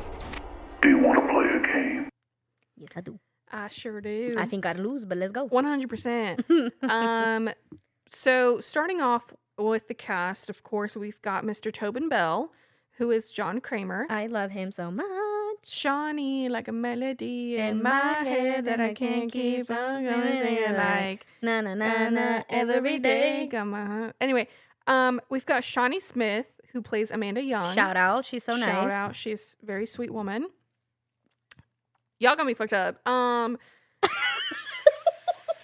Do you want to play a game? Yes, I do. I sure do. I think I'd lose, but let's go. 100%. So starting off with the cast, of course, we've got Mr. Tobin Bell, who is John Kramer. I love him so much. Shawnee, like a melody in my head that I can't keep on gonna sing it like na na na na every day. Anyway, we've got Shawnee Smith, who plays Amanda Young. Shout out, she's so nice. Shout out, she's a very sweet woman. Y'all got me fucked up.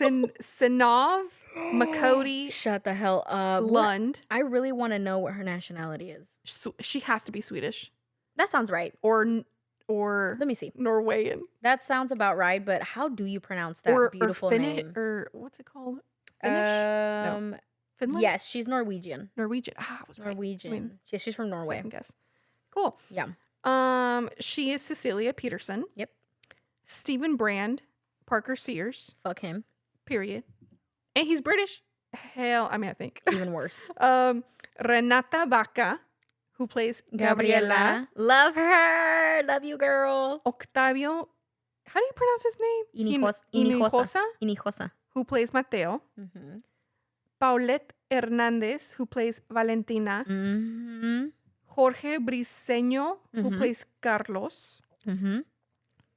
Sinav Makoti. Shut the hell up. Lund. I really want to know what her nationality is. She has to be Swedish. That sounds right. Or let me see. Norwegian. That sounds about right, but how do you pronounce that beautiful name? Or what's it called? Finnish? No. Finland? Yes, she's Norwegian. Norwegian. I was Norwegian. Right. I mean, she's from Norway. Second guess. Cool. Yeah. She is Cecilia Peterson. Yep. Stephen Brand, Parker Sears. Fuck him. Period. And he's British. Hell, I think. Even worse. Renata Vaca, who plays Gabriela. Love her. Love you, girl. Octavio, how do you pronounce his name? Hinojosa. Who plays Mateo. Mm-hmm. Paulette Hernandez, who plays Valentina. Mm-hmm. Jorge Briseño, who plays Carlos. Mm-hmm.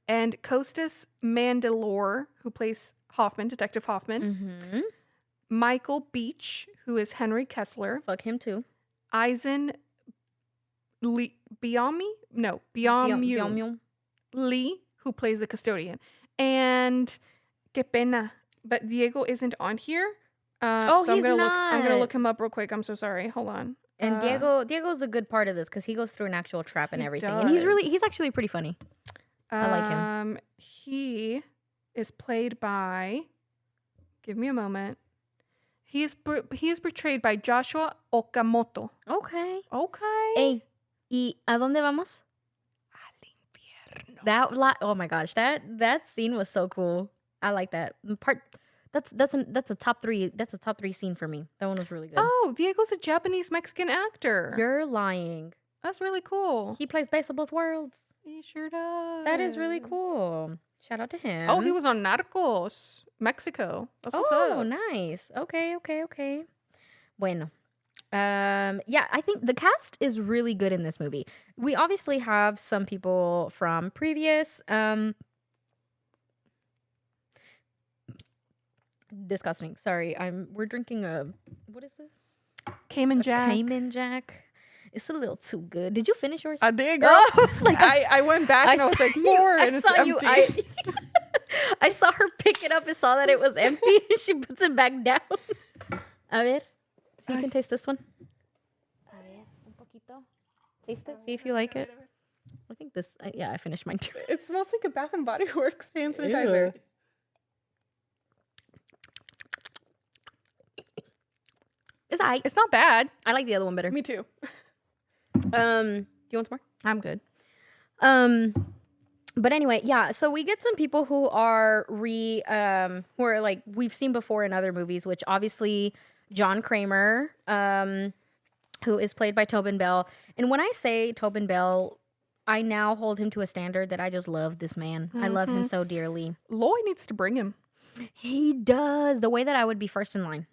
And Costas Mandalore, who plays Hoffman, Detective Hoffman. Mm-hmm. Michael Beach, who is Henry Kessler. Fuck him too. Eisen Biamu Lee, who plays the custodian. And que pena, but Diego isn't on here. So I'm he's gonna not. I'm gonna look him up real quick. I'm so sorry. Hold on. And Diego's a good part of this because he goes through an actual trap and everything. Does. And he's actually pretty funny. I like him. He is played by. Give me a moment. He is portrayed by Joshua Okamoto. Okay. Okay. ¿Y a dónde vamos? Al infierno. Oh my gosh, that scene was so cool. I like that part. That's a top 3. That's a top 3 scene for me. That one was really good. Oh, Diego's a Japanese Mexican actor. You're lying. That's really cool. He plays Best of Both Worlds. He sure does. That is really cool. Shout out to him. Oh, he was on Narcos, Mexico. That's what's Oh, up. nice. Okay. Bueno. Yeah, I think the cast is really good in this movie. We obviously have some people from previous disgusting. Sorry, we're drinking what is this? Cayman Jack. Cayman Jack. It's a little too good. Did you finish yours? I did, girl. Oh, I was like, I went back and I was like, more, and it's empty. I saw her pick it up and saw that it was empty. She puts it back down. A ver. So you can taste this one. A ver, un poquito. Taste it. See if you like it. I think this. Yeah, I finished mine too. It smells like a Bath and Body Works hand sanitizer. Ew. It's not bad. I like the other one better. Me too. Do you want some more? I'm good. But anyway, yeah. So we get some people who are who are like we've seen before in other movies, which obviously John Kramer, who is played by Tobin Bell. And when I say Tobin Bell, I now hold him to a standard that I just love this man. I love him so dearly. Loy needs to bring him. He does. The way that I would be first in line.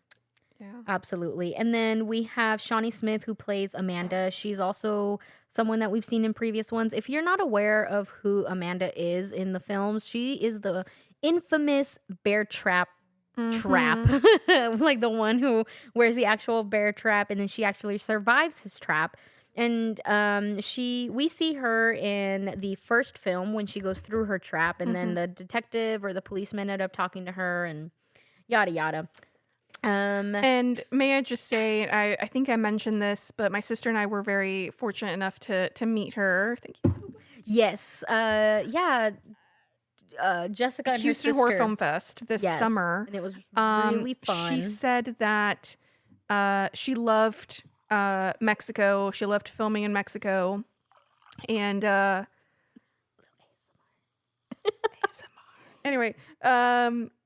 Yeah. Absolutely. And then we have Shawnee Smith, who plays Amanda. She's also someone that we've seen in previous ones. If you're not aware of who Amanda is in the films, she is the infamous bear trap, like the one who wears the actual bear trap, and then she actually survives his trap. And we see her in the first film when she goes through her trap, and then the detective or the policeman end up talking to her, and yada yada. And may I just say, I think I mentioned this, but my sister and I were very fortunate enough to meet her. Thank you so much. Yes. Yeah. Jessica and Houston her Horror sister. Film Fest this summer. And it was really fun. She said that she loved Mexico. She loved filming in Mexico. And anyway,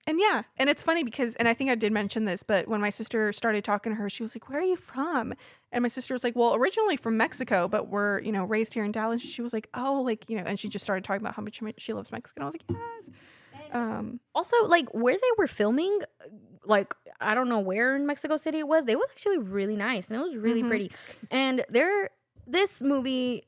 and yeah, and it's funny because, and I think I did mention this, but when my sister started talking to her, she was like, "Where are you from?" And my sister was like, "Well, originally from Mexico, but we're, raised here in Dallas." She was like, "Oh, like, and she just started talking about how much she loves Mexico." And I was like, "Yes." Also, like, where they were filming, like, I don't know where in Mexico City it was actually really nice, and it was really pretty. And this movie,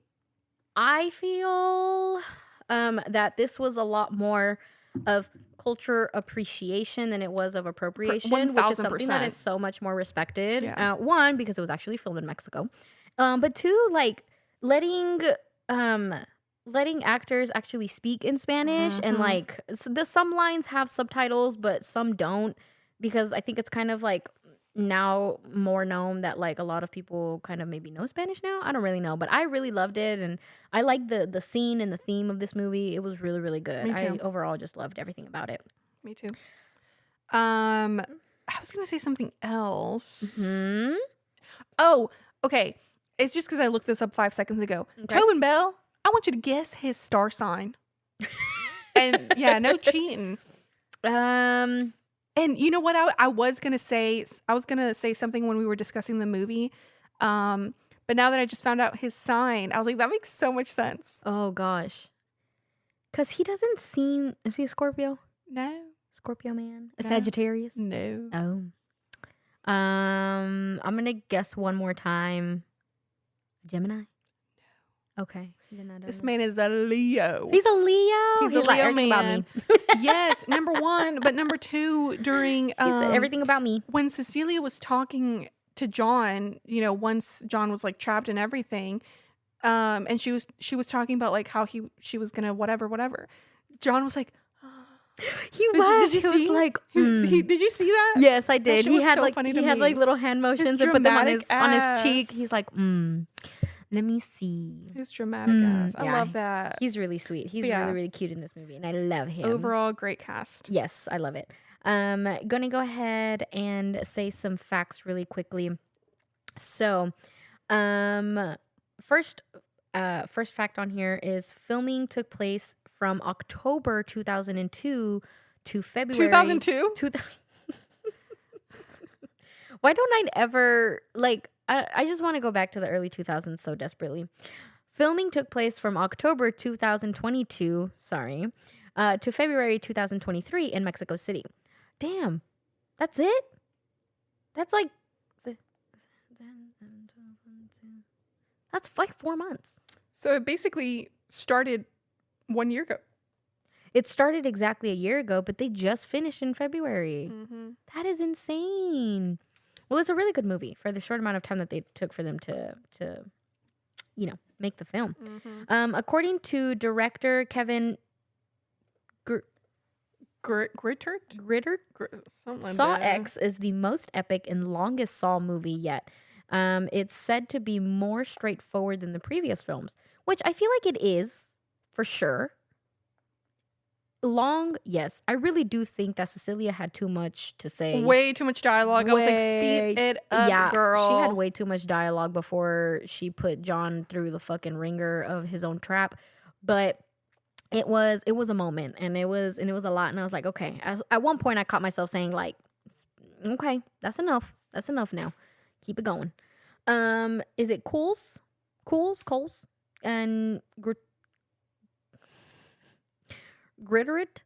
I feel that this was a lot more of culture appreciation than it was of appreciation, which is something that is so much more respected. Yeah. One, because it was actually filmed in Mexico, but two, like letting actors actually speak in Spanish, and like some lines have subtitles, but some don't, because I think it's kind of like now more known that like a lot of people kind of maybe know Spanish now. I don't really know, but I really loved it, and I like the scene and the theme of this movie. It was really, really good. I overall just loved everything about it. Me too. I was gonna say something else. Oh, okay. It's just because I looked this up 5 seconds ago. Okay. Tobin Bell, I want you to guess his star sign. And yeah, no cheating. And you know what I was gonna say? I was gonna say something when we were discussing the movie. But now that I just found out his sign, I was like, that makes so much sense. Oh gosh, because he doesn't seem. Is he a Scorpio? No. Scorpio man? A No. Sagittarius? No. Oh. I'm gonna guess one more time. Gemini? No. Okay. Then I don't This know. man is a Leo. He's a Leo. He's a like Leo everything man. about me. Yes, number one. But number two, during He said everything about me. when Cecilia was talking to John, once John was like trapped and everything, and she was talking about like how she was gonna whatever. John was like, He was. Did you He see? was like, Did you see that? yes, I That did. shit He was had so like funny to he had me. like little hand motions and put them on his cheek. He's like, let me see. His dramatic ass. I yeah. love that. He's really sweet. He's Yeah. really, really cute in this movie, and I love him. Overall, great cast. Yes, I love it. Gonna go ahead and say some facts really quickly. So, first fact on here is filming took place from October 2002 to February 2002? 2000. Why don't I ever like? I just want to go back to the early 2000s so desperately. Filming took place from October 2022, to February 2023 in Mexico City. Damn, that's it? That's like, that's like 4 months. So it basically started 1 year ago. It started exactly a year ago, but they just finished in February. That is insane. Well, it's a really good movie for the short amount of time that they took for them to make the film. According to director Kevin Grittert? Something like Saw that. X is the most epic and longest Saw movie yet. It's said to be more straightforward than the previous films, which I feel like it is, for sure. Long, yes. I really do think that Cecilia had too much to say. Way too much dialogue. I was like, speed it up, girl. She had way too much dialogue before she put John through the fucking ringer of his own trap. But it was a moment, and it was a lot. And I was like, okay. At one point, I caught myself saying like, okay, that's enough. That's enough now. Keep it going. Is it Coles, and Gritterit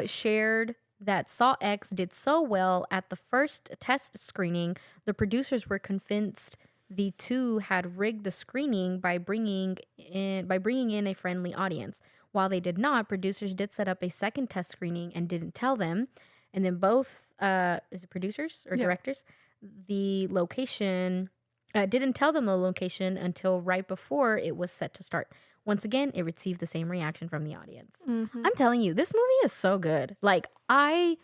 shared that Saw X did so well at the first test screening, the producers were convinced the two had rigged the screening by bringing in a friendly audience. While they did not, producers did set up a second test screening and didn't tell them. And then both, is it producers or directors? The location, didn't tell them the location until right before it was set to start. Once again, it received the same reaction from the audience. I'm telling you, this movie is so good. Like, I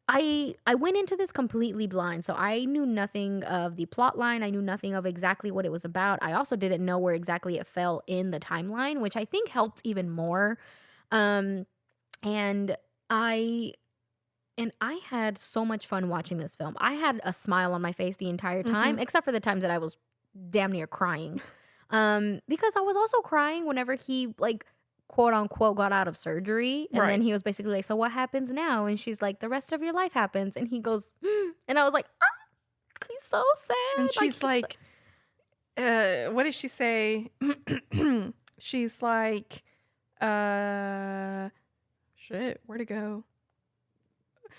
went into this completely blind, so I knew nothing of the plot line. I knew nothing of exactly what it was about. I also didn't know where exactly it fell in the timeline, which I think helped even more. And I had so much fun watching this film. I had a smile on my face the entire time, except for the times that I was damn near crying. Because I was also crying whenever he, like, quote unquote got out of surgery, and then he was basically like, so what happens now? And she's like, the rest of your life happens. And he goes, and I was like, he's so sad. And she's like, what did she say? She's like, shit, where'd it go?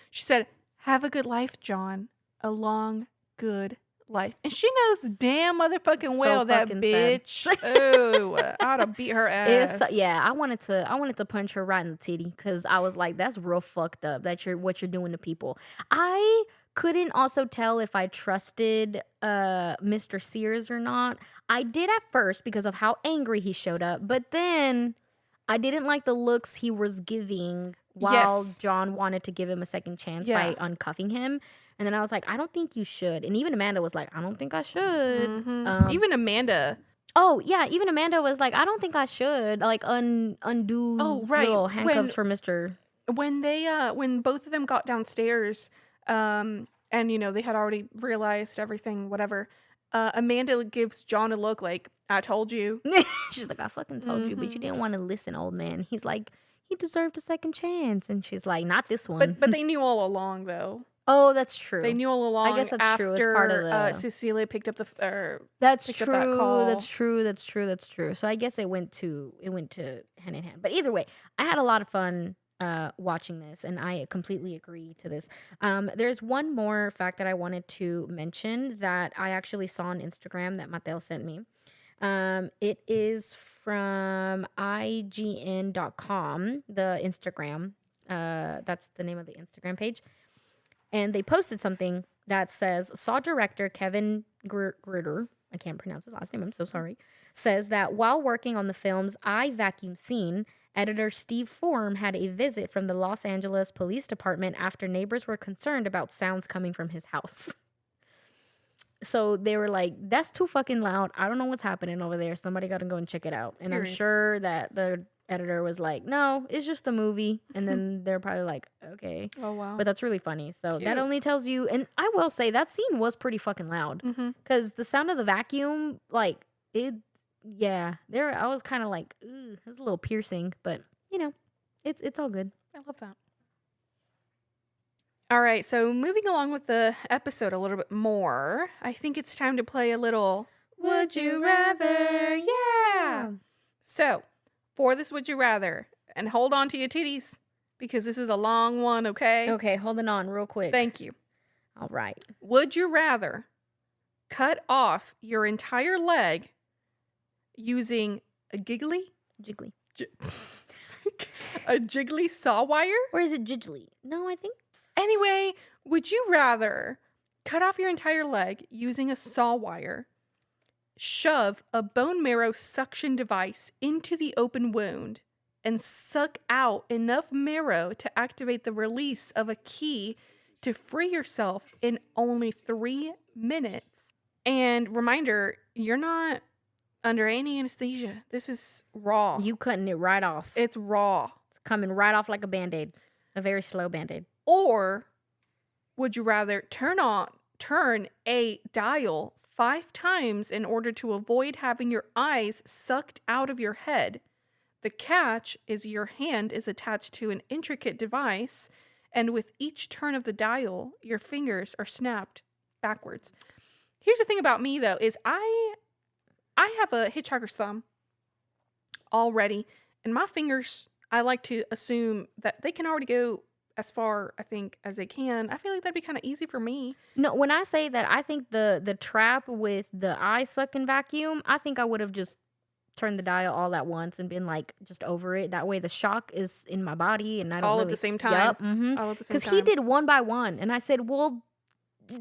She said, have a good life, John. A long, good life. And she knows damn motherfucking well that bitch. Oh, I ought to beat her ass. I wanted to punch her right in the titty, because I was like, that's real fucked up. That's what you're doing to people. I couldn't also tell if I trusted Mr. Sears or not. I did at first because of how angry he showed up, but then I didn't like the looks he was giving while John wanted to give him a second chance by uncuffing him. And then I was like, I don't think you should. And even Amanda was like, I don't think I should. Even Amanda. Oh, yeah. Even Amanda was like, I don't think I should. Like, undo little handcuffs for Mr. When they, when both of them got downstairs, and, you know, they had already realized everything, whatever, Amanda gives John a look like, I told you. She's like, I fucking told you, but you didn't want to listen, old man. He's like, he deserved a second chance. And she's like, not this one. But they knew all along, though. Oh, that's true. They knew all along. I guess that's after, true. It's part of the... Cecilia picked up the that's picked true. Up that call. That's true. So I guess it went to hand in hand. But either way, I had a lot of fun watching this, and I completely agree to this. There's one more fact that I wanted to mention that I actually saw on Instagram that Mateo sent me. It is from IGN.com, the Instagram. That's the name of the Instagram page. And they posted something that says, Saw director Kevin Gritter, I can't pronounce his last name, I'm so sorry, says that while working on the film's eye vacuum scene, editor Steve Form had a visit from the Los Angeles Police Department after neighbors were concerned about sounds coming from his house. So they were like, that's too fucking loud. I don't know what's happening over there. Somebody got to go and check it out. And I'm sure that the editor was like, no, it's just a movie. And then they're probably like, okay. Oh, wow. But that's really funny. So Cute. that only tells you, and I will say that scene was pretty fucking loud. Because the sound of the vacuum, like, I was kind of like, it was a little piercing. But, you know, it's all good. I love that. All right, so moving along with the episode a little bit more, I think it's time to play a little Would you rather? Yeah. So, for this would you rather, and hold on to your titties because this is a long one, okay? Okay, holding on real quick. Thank you. All right. Would you rather cut off your entire leg using a Jiggly. a jiggly saw wire? Or is it jiggly? No, I think. Anyway, would you rather cut off your entire leg using a saw wire, shove a bone marrow suction device into the open wound, and suck out enough marrow to activate the release of a key to free yourself in only 3 minutes? And reminder, you're not under any anesthesia. This is raw. You cutting it right off. It's raw. It's coming right off like a Band-Aid. A very slow Band-Aid. Or would you rather turn a dial 5 times in order to avoid having your eyes sucked out of your head? The catch is your hand is attached to an intricate device, and with each turn of the dial, your fingers are snapped backwards. Here's the thing about me, though, is I have a hitchhiker's thumb already, and my fingers, I like to assume that they can already go as far, I think, as they can. I feel like that'd be kind of easy for me. No, when I say that, I think the trap with the eye sucking vacuum, I think I would have just turned the dial all at once and been like just over it. That way the shock is in my body and I don't All really... at the same time. Yep. All at the same Because time. he did one by one. And I said, well,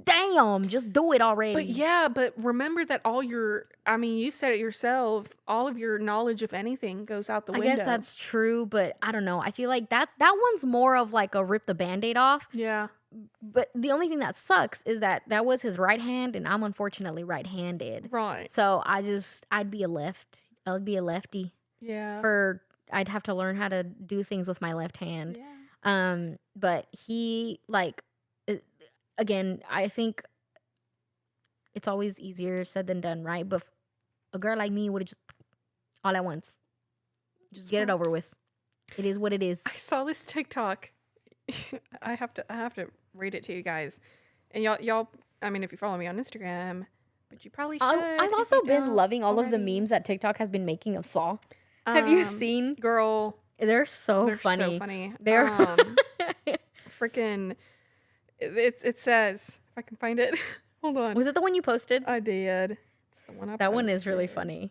damn, just do it already. But yeah, but remember that you said it yourself, all of your knowledge of anything goes out the window. I guess that's true, but I don't know. I feel like that one's more of like a rip the Band-Aid off. Yeah. But the only thing that sucks is that was his right hand, and I'm unfortunately right-handed. Right. So I'd be a lefty. Yeah. I'd have to learn how to do things with my left hand. Yeah. But he again, I think it's always easier said than done, right? But a girl like me would have just all at once. Just get it over with. It is what it is. I saw this TikTok. I have to read it to you guys. And y'all I mean, if you follow me on Instagram, but you probably should. I've if also you been don't loving all of the already. memes that TikTok has been making of Saw. Have you seen? Girl, They're so funny. so funny. They're Freaking it says, if I can find it. Hold on. Was it the one you posted? I did. It's the one I That one is really posted.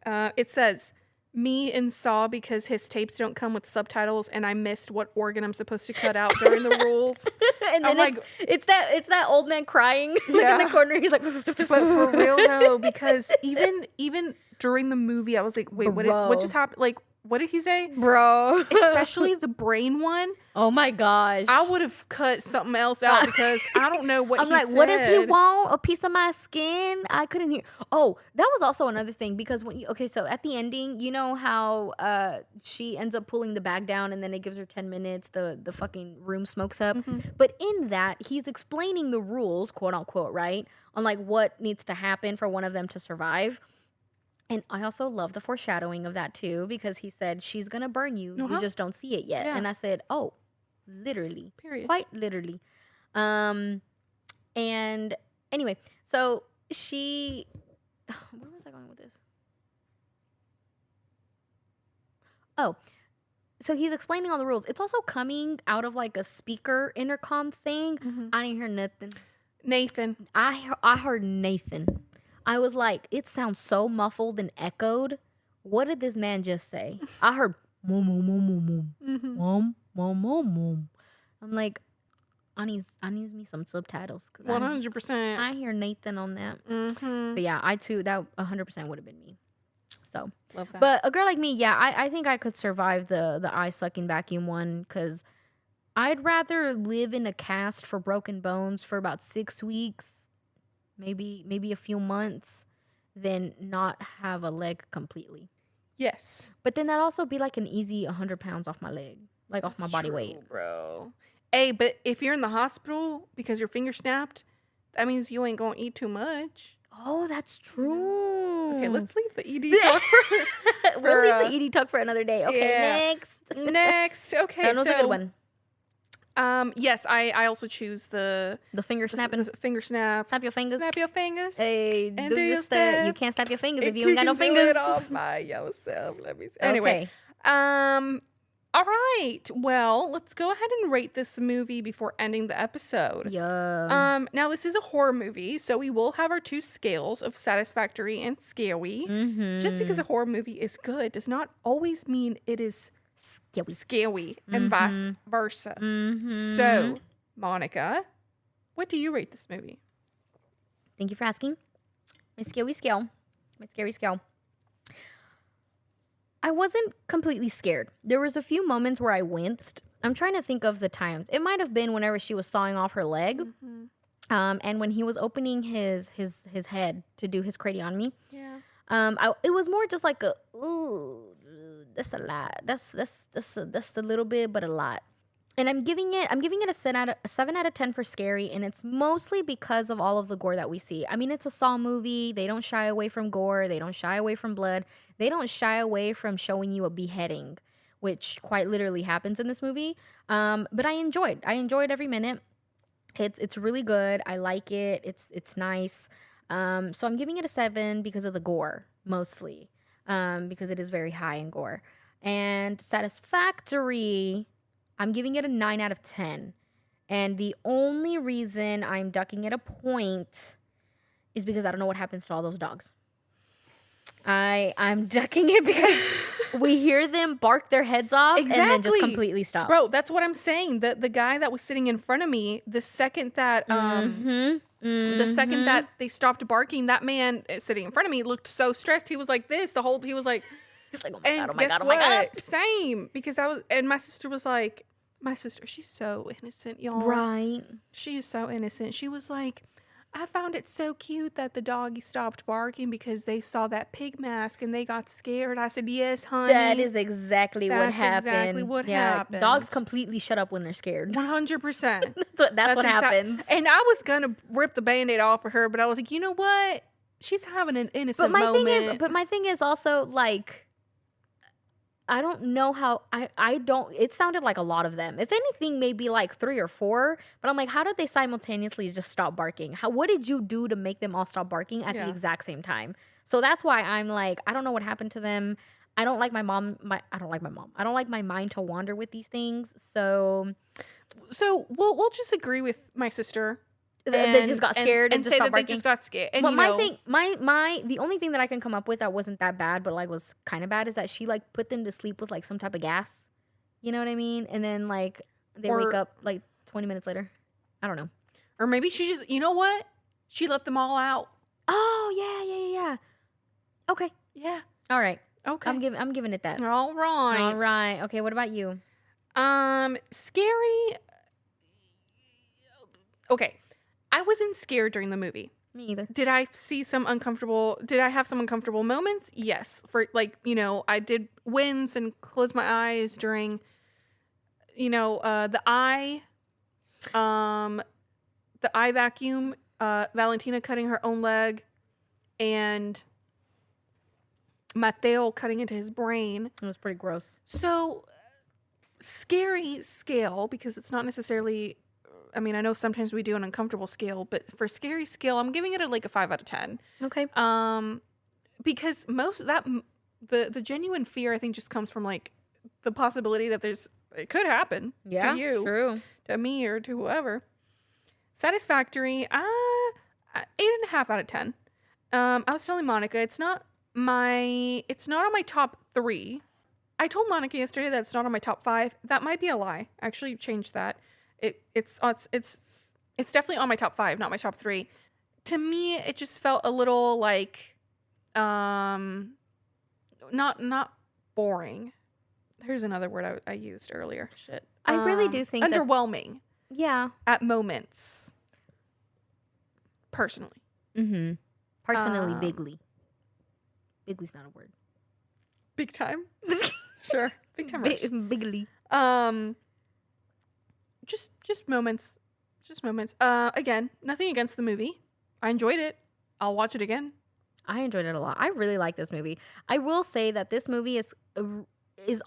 funny. It says, me and Saw because his tapes don't come with subtitles and I missed what organ I'm supposed to cut out during the rules. And I'm then like, it's that old man crying like in Yeah. the corner. He's like, but for real though, because even during the movie, I was like, wait, what Bro. just happened? Like, what did he say? bro. Especially the brain one. Oh my gosh. I would have cut something else out because I don't know what I'm he like, said. what does he want? A piece of my skin? I couldn't hear. Oh, that was also another thing because so at the ending, you know how she ends up pulling the bag down and then it gives her 10 minutes, the fucking room smokes up. Mm-hmm. But in that, he's explaining the rules, quote unquote, right? On like what needs to happen for one of them to survive. And I also love the foreshadowing of that too, because he said, she's going to burn you. Uh-huh. You just don't see it yet. Yeah. And I said, oh, literally. Period. Quite literally. And anyway, so where was I going with this? Oh, so he's explaining all the rules. It's also coming out of like a speaker intercom thing. Mhm. I didn't hear nothing. Nathan. I heard Nathan. I was like, it sounds so muffled and echoed. What did this man just say? I heard mom, mom, mom, mom, mom, Mhm. mom, mom, mom, mom. I'm like, I need me some subtitles. 'Cause 100%. I hear Nathan on that. Mm-hmm. But yeah, I too, that 100% would have been me. So, Love that. but a girl like me, yeah, I think I could survive the eye sucking vacuum one because I'd rather live in a cast for broken bones for about 6 weeks, maybe a few months, than not have a leg completely. yes. But then that'd also be like an easy 100 pounds off my leg, like off my That's body true, weight. bro. Hey, but if you're in the hospital because your finger snapped, that means you ain't gonna eat too much. Oh, that's true. Okay, let's leave the ED talk We'll leave the ED talk for another day. Okay, Yeah. next. next. Okay, That was so a good one. Yes, I also choose the finger snapping. the finger snap. Snap your fingers. Snap your fingers. Hey, and do do your your step. step. You can't snap your fingers if If you ain't got no can do fingers. it all by yourself. Let me see. Anyway, Okay. all right. Well, let's go ahead and rate this movie before ending the episode. Yeah. Now this is a horror movie, so we will have our 2 scales of satisfactory and scary. Mm-hmm. Just because a horror movie is good does not always mean it is scary and vice versa. Mm-hmm. So, Monica, what do you rate this movie? Thank you for asking. My scary scale. I wasn't completely scared. There was a few moments where I winced. I'm trying to think of the times. It might have been whenever she was sawing off her leg, and when he was opening his head to do his cradiotomy. Yeah. It was more just like ooh, that's a lot. That's a little bit, but a lot. And I'm giving it a 7 out of 10 for scary, and it's mostly because of all of the gore that we see. I mean, it's a Saw movie. They don't shy away from gore. They don't shy away from blood. They don't shy away from showing you a beheading, which quite literally happens in this movie. But I enjoyed every minute. It's really good. I like it. It's nice. So I'm giving it a 7 because of the gore, mostly. Because it is very high in gore. And satisfactory, I'm giving it a 9 out of 10. And the only reason I'm ducking it a point is because I don't know what happens to all those dogs. I'm ducking it because we hear them bark their heads off and then just completely stop. Bro, that's what I'm saying. The guy that was sitting in front of me, the second that the second that they stopped barking, that man sitting in front of me looked so stressed. He was like this the whole. He was like, He's like, oh and my god, oh my god. Same, because my sister was like, she's so innocent, y'all. Right. She is so innocent. She was like, I found it so cute that the doggy stopped barking because they saw that pig mask and they got scared. I said, yes, honey. That is exactly what happened. Exactly what happened. Dogs completely shut up when they're scared. 100%. That's what happens. And I was going to rip the Band-Aid off of her, but I was like, you know what? She's having an innocent moment. But my thing is also, like, I don't know how, it sounded like a lot of them. If anything, maybe like 3 or 4. But I'm like, how did they simultaneously just stop barking? What did you do to make them all stop barking at the exact same time? So that's why I'm like, I don't know what happened to them. I don't like my mom. I don't like my mind to wander with these things. So we'll just agree with my sister. They just got scared and just say stopped that barking. They just got scared. And but the only thing that I can come up with that wasn't that bad, but like was kind of bad, is that she like put them to sleep with like some type of gas. You know what I mean? And then like they wake up like 20 minutes later. I don't know. Or maybe she just, you know what? She let them all out. Oh yeah. Okay. Yeah. All right. Okay. I'm giving it that. All right. Okay. What about you? Scary. Okay. I wasn't scared during the movie. Me either. Did I have some uncomfortable moments? Yes. For like, I did wince and close my eyes during, the eye vacuum, Valentina cutting her own leg, and Mateo cutting into his brain. It was pretty gross. So, scary scale, because it's not necessarily, I mean, I know sometimes we do an uncomfortable scale, but for scary scale, I'm giving it a 5 out of 10. Okay. Because most of that, the genuine fear, I think, just comes from like the possibility that it could happen to you, true, to me, or to whoever. Satisfactory, 8.5 out of 10. I was telling Monica, it's not on my top 3. I told Monica yesterday that it's not on my top 5. That might be a lie. I actually changed that. It's definitely on my top 5, not my top 3. To me, it just felt a little like, not boring. There's another word I used earlier. Shit. I really do think underwhelming. Yeah. At moments. Personally. Mm-hmm. Personally, bigly. Bigly's not a word. Big time. Sure. Big time. Bigly. Just moments. Again, nothing against the movie. I enjoyed it. I'll watch it again. I enjoyed it a lot. I really like this movie. I will say that this movie is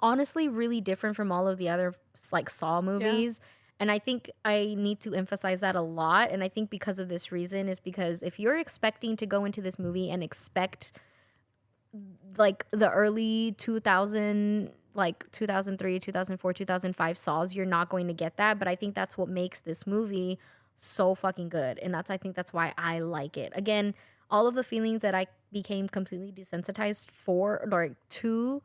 honestly really different from all of the other like Saw movies. Yeah. And I think I need to emphasize that a lot. And I think because of this reason is because if you're expecting to go into this movie and expect like the early 2003, 2004, 2005 Saws, you're not going to get that. But I think that's what makes this movie so fucking good. And I think that's why I like it. Again, all of the feelings that I became completely desensitized to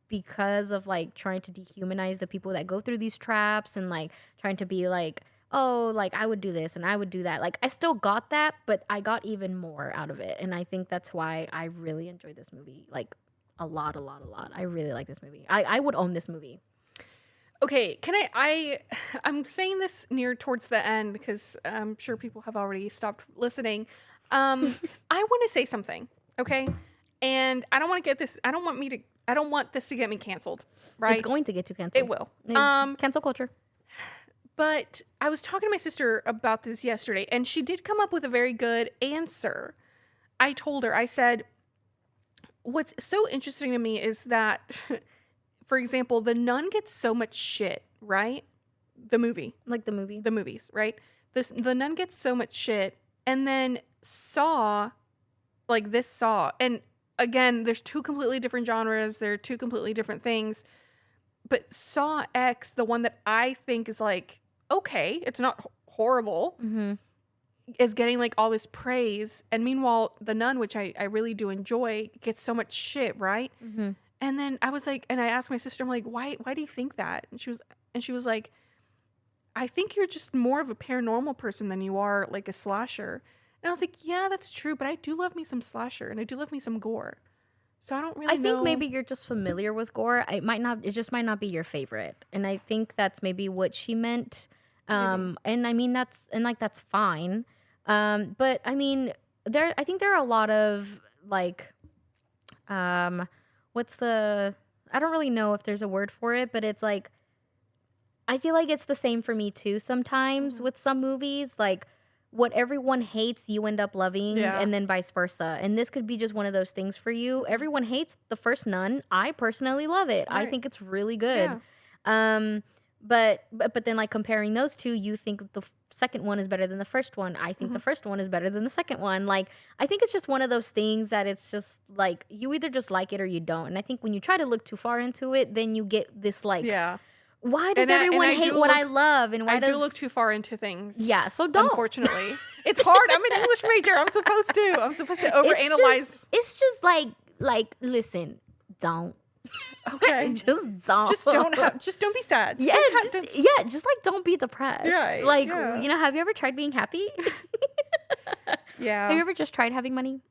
because of like trying to dehumanize the people that go through these traps and like trying to be like, oh, like I would do this and I would do that. Like I still got that, but I got even more out of it. And I think that's why I really enjoyed this movie. Like a lot. I really like this movie. I would own this movie. Okay, I'm saying this near towards the end because I'm sure people have already stopped listening. I want to say something, okay? And I don't want this to get me canceled, right? It's going to get you canceled. It will. Cancel culture. But I was talking to my sister about this yesterday, and she did come up with a very good answer. I told her, I said, what's so interesting to me is that, for example, The Nun gets so much shit, right? The movie. Like the movie. The movies, right? The Nun gets so much shit, and then Saw, like this Saw, and again, there's two completely different genres. They're two completely different things. But Saw X, the one that I think is like, okay, it's not horrible, is getting like all this praise. And meanwhile, The Nun, which I really do enjoy, gets so much shit, right? Mm-hmm. And then I was like, and I asked my sister, I'm like, why do you think that? And she was like, I think you're just more of a paranormal person than you are like a slasher. And I was like, yeah, that's true, but I do love me some slasher and I do love me some gore. So I don't really know. I think maybe you're just familiar with gore. It just might not be your favorite. And I think that's maybe what she meant. And I mean that's fine. But I mean I think there are a lot of like I don't really know if there's a word for it, but it's like I feel like it's the same for me too sometimes with some movies. Like what everyone hates, you end up loving, and then vice versa. And this could be just one of those things for you. Everyone hates the first Nun. I personally love it. Right. I think it's really good. Yeah. But then like comparing those two, you think the second one is better than the first one. I think the first one is better than the second one. Like I think it's just one of those things that it's just like you either just like it or you don't. And I think when you try to look too far into it, then you get this like why does everyone hate what I love? And why do look too far into things. Yeah, so don't. Unfortunately. It's hard. I'm an English major. I'm supposed to overanalyze. It's just like listen, don't. Okay. Just don't. Just don't be sad. Yeah, just like don't be depressed. Right. Like, you know, have you ever tried being happy? Yeah. Have you ever just tried having money?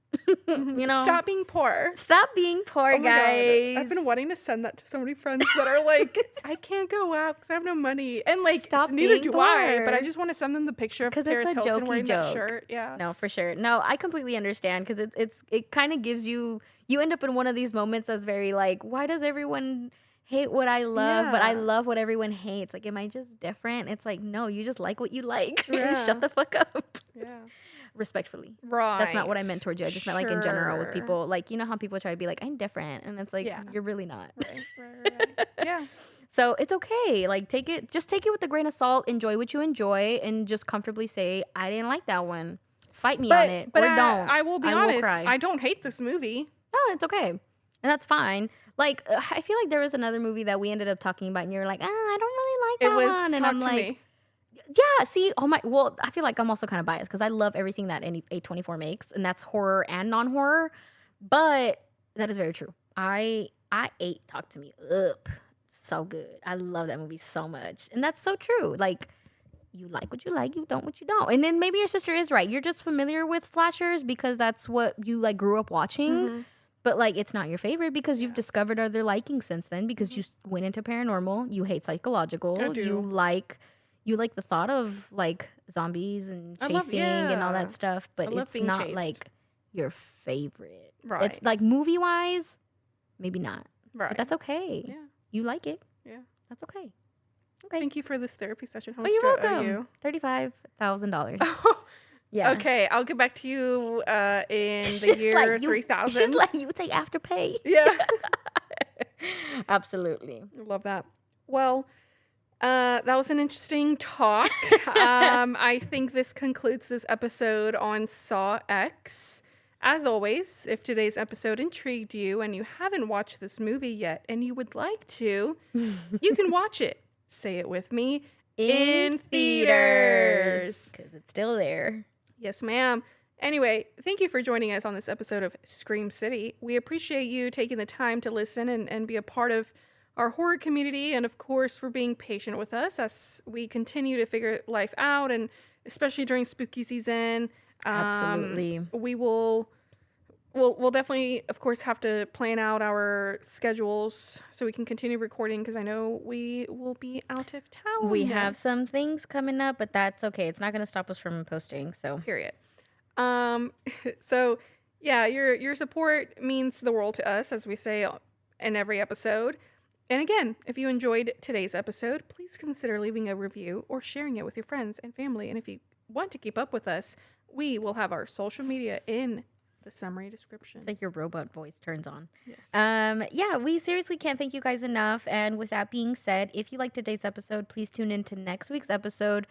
You know, stop being poor. Stop being poor, guys. God. I've been wanting to send that to so many friends that are like, I can't go out because I have no money, and like, neither do I. But I just want to send them the picture of Paris Hilton wearing that shirt. Yeah, no, for sure. No, I completely understand because it kind of gives you end up in one of these moments that's very like, why does everyone hate what I love, but I love what everyone hates? Like, am I just different? It's like, no, you just like what you like. Shut the fuck up. Yeah. Respectfully. Right. That's not what I meant towards you. I just meant like in general with people. Like, you know how people try to be like, I'm different. And it's like, you're really not. Right. Yeah. So it's okay. Like take it with a grain of salt. Enjoy what you enjoy and just comfortably say, I didn't like that one. Fight me on it. But don't. I will be honest. I don't hate this movie. Oh, it's okay. And that's fine. Like, I feel like there was another movie that we ended up talking about and you're like, I don't really like that one. And I'm like, yeah, see, I feel like I'm also kind of biased because I love everything that A24 makes, and that's horror and non-horror. But that is very true. I ate Talk to Me up. So good. I love that movie so much. And that's so true. Like, you like what you like, you don't what you don't. And then maybe your sister is right. You're just familiar with slashers because that's what you like grew up watching. But like, it's not your favorite because you've discovered other likings since then because you went into paranormal. You hate psychological. I do. You like the thought of like zombies and chasing and all that stuff, but it's not chased. Like your favorite. Right. It's like movie wise, maybe not. Right. But that's okay. Yeah. You like it. Yeah. That's okay. Okay. Thank you for this therapy session. How much you're welcome. Owe you? $35,000. Yeah. Okay, I'll get back to you in the year 3000. Just like you take Afterpay. Yeah. Absolutely. I love that. Well, That was an interesting talk. I think this concludes this episode on Saw X. As always, if today's episode intrigued you and you haven't watched this movie yet and you would like to, you can watch it. Say it with me. In theaters. Because it's still there. Yes, ma'am. Anyway, thank you for joining us on this episode of ScreamCity. We appreciate you taking the time to listen and be a part of our horror community, and of course for being patient with us as we continue to figure life out, and especially during spooky season. Absolutely. We'll definitely, of course, have to plan out our schedules so we can continue recording, because I know we will be out of town. We have some things coming up, but that's okay. It's not going to stop us from posting. So period. So yeah, your support means the world to us, as we say in every episode. And again, if you enjoyed today's episode, please consider leaving a review or sharing it with your friends and family. And if you want to keep up with us, we will have our social media in the summary description. It's like your robot voice turns on. Yes. Yeah, we seriously can't thank you guys enough. And with that being said, if you liked today's episode, please tune in to next week's episode,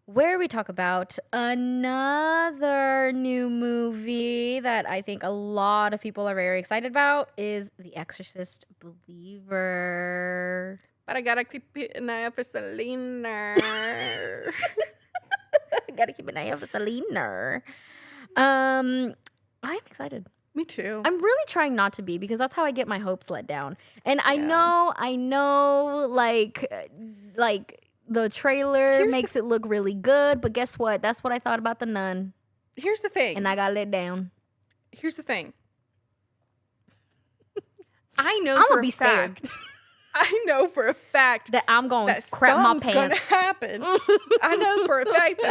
where we talk about another new movie that I think a lot of people are very excited about, is The Exorcist Believer. But I gotta keep an eye out for Selena. Gotta keep an eye out for Selena. I'm excited. Me too. I'm really trying not to be, because that's how I get my hopes let down. And I know, like the trailer makes it look really good, but guess what? That's what I thought about The Nun. Here's the thing. And I got let down. Here's the thing. I know I'm for gonna be a fact. I know for a fact that I'm going that to crap my something's pants. gonna happen. I know for a fact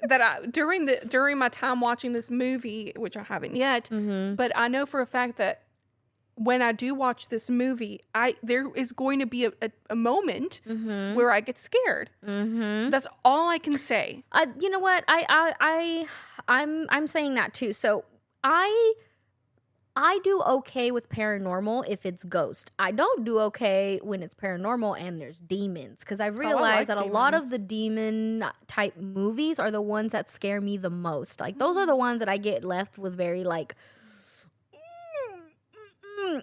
that during my time watching this movie, which I haven't yet, but I know for a fact that when I do watch this movie, there is going to be a moment where I get scared. That's all I can say. You know what? I'm saying that too. So I do okay with paranormal if it's ghost. I don't do okay when it's paranormal and there's demons, because I've realized that a lot of the demon type movies are the ones that scare me the most. Like those are the ones that I get left with very like,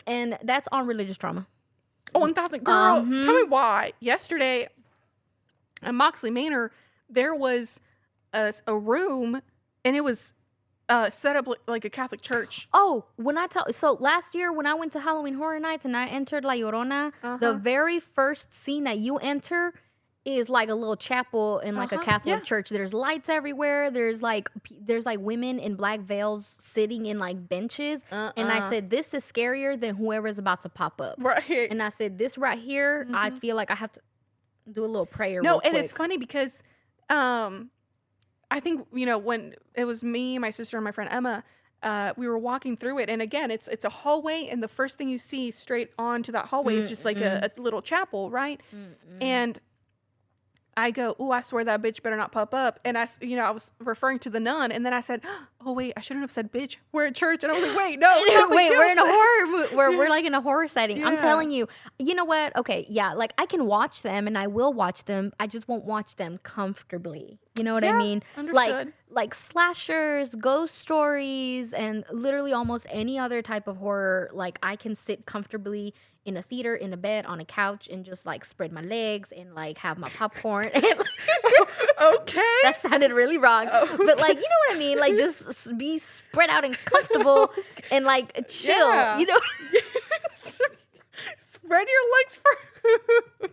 and that's on religious trauma. 1,000 girl. Tell me why. Yesterday at Moxley Manor, there was a room, and it was set up like a Catholic church. Oh, so last year when I went to Halloween Horror Nights and I entered La Llorona, the very first scene that you enter is like a little chapel in like a Catholic church. There's lights everywhere. There's like women in black veils sitting in like benches. And I said, this is scarier than whoever's about to pop up. Right. And I said, this right here, I feel like I have to do a little prayer. No, real and quick. it's funny because I think, when it was me, my sister, and my friend Emma, we were walking through it. And again, it's a hallway, and the first thing you see straight onto that hallway is just like a little chapel, right? And I go, "Ooh, I swear that bitch better not pop up." And I was referring to The Nun, and then I said, "Oh wait, I shouldn't have said bitch. We're at church." And I was like, "Wait, no, wait, we're in a horror. We're like in a horror setting." Yeah. I'm telling you. You know what? Okay, yeah, like I can watch them, and I will watch them. I just won't watch them comfortably. You know what I mean? Understood. Like slashers, ghost stories, and literally almost any other type of horror. Like I can sit comfortably in a theater, in a bed, on a couch, and just like spread my legs and like have my popcorn. And, Okay. that sounded really wrong. Okay. But like, you know what I mean? Like just be spread out and comfortable and like chill. Yeah. You know? Spread your legs for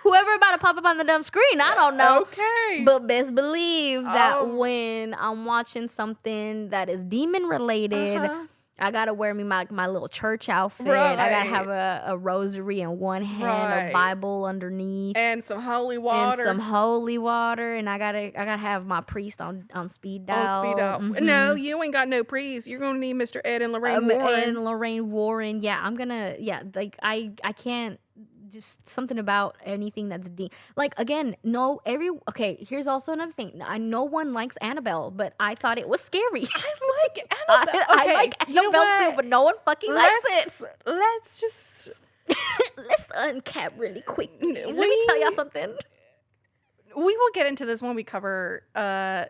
Whoever about to pop up on the dumb screen, I don't know. Okay. But best believe that Oh. when I'm watching something that is demon related, I gotta wear me my little church outfit. I gotta Right. have a rosary in one hand, Right. a Bible underneath, And some holy water. and some holy water, and I gotta have my priest on speed dial. On speed dial. Mhm. No, you ain't got no priest. You're gonna need Mr. Ed and Lorraine Warren. And Lorraine Warren. Yeah, I'm gonna. Yeah, like I can't. Just something about anything that's like again. Okay, here's also another thing. No one likes Annabelle, but I thought it was scary. I like Annabelle. I like you know Annabelle what? too, but no one fucking likes it. Let's just Let's uncap really quick. Let me tell y'all something. We will get into this when we cover the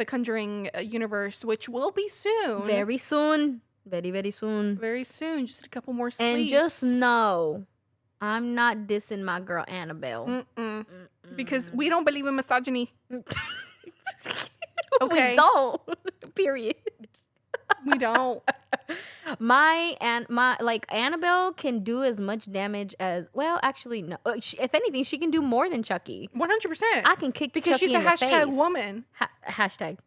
Conjuring universe, which will be soon. Very soon. Very, very soon. Very soon. Just a couple more sleeps. And just know, I'm not dissing my girl Annabelle. Because we don't believe in misogyny. Okay. We don't. Period. We don't. Annabelle can do as much damage as, well, actually, no. If anything, she can do more than Chucky. 100%. I can kick because Chucky she's a in the hashtag face. woman. Hashtag.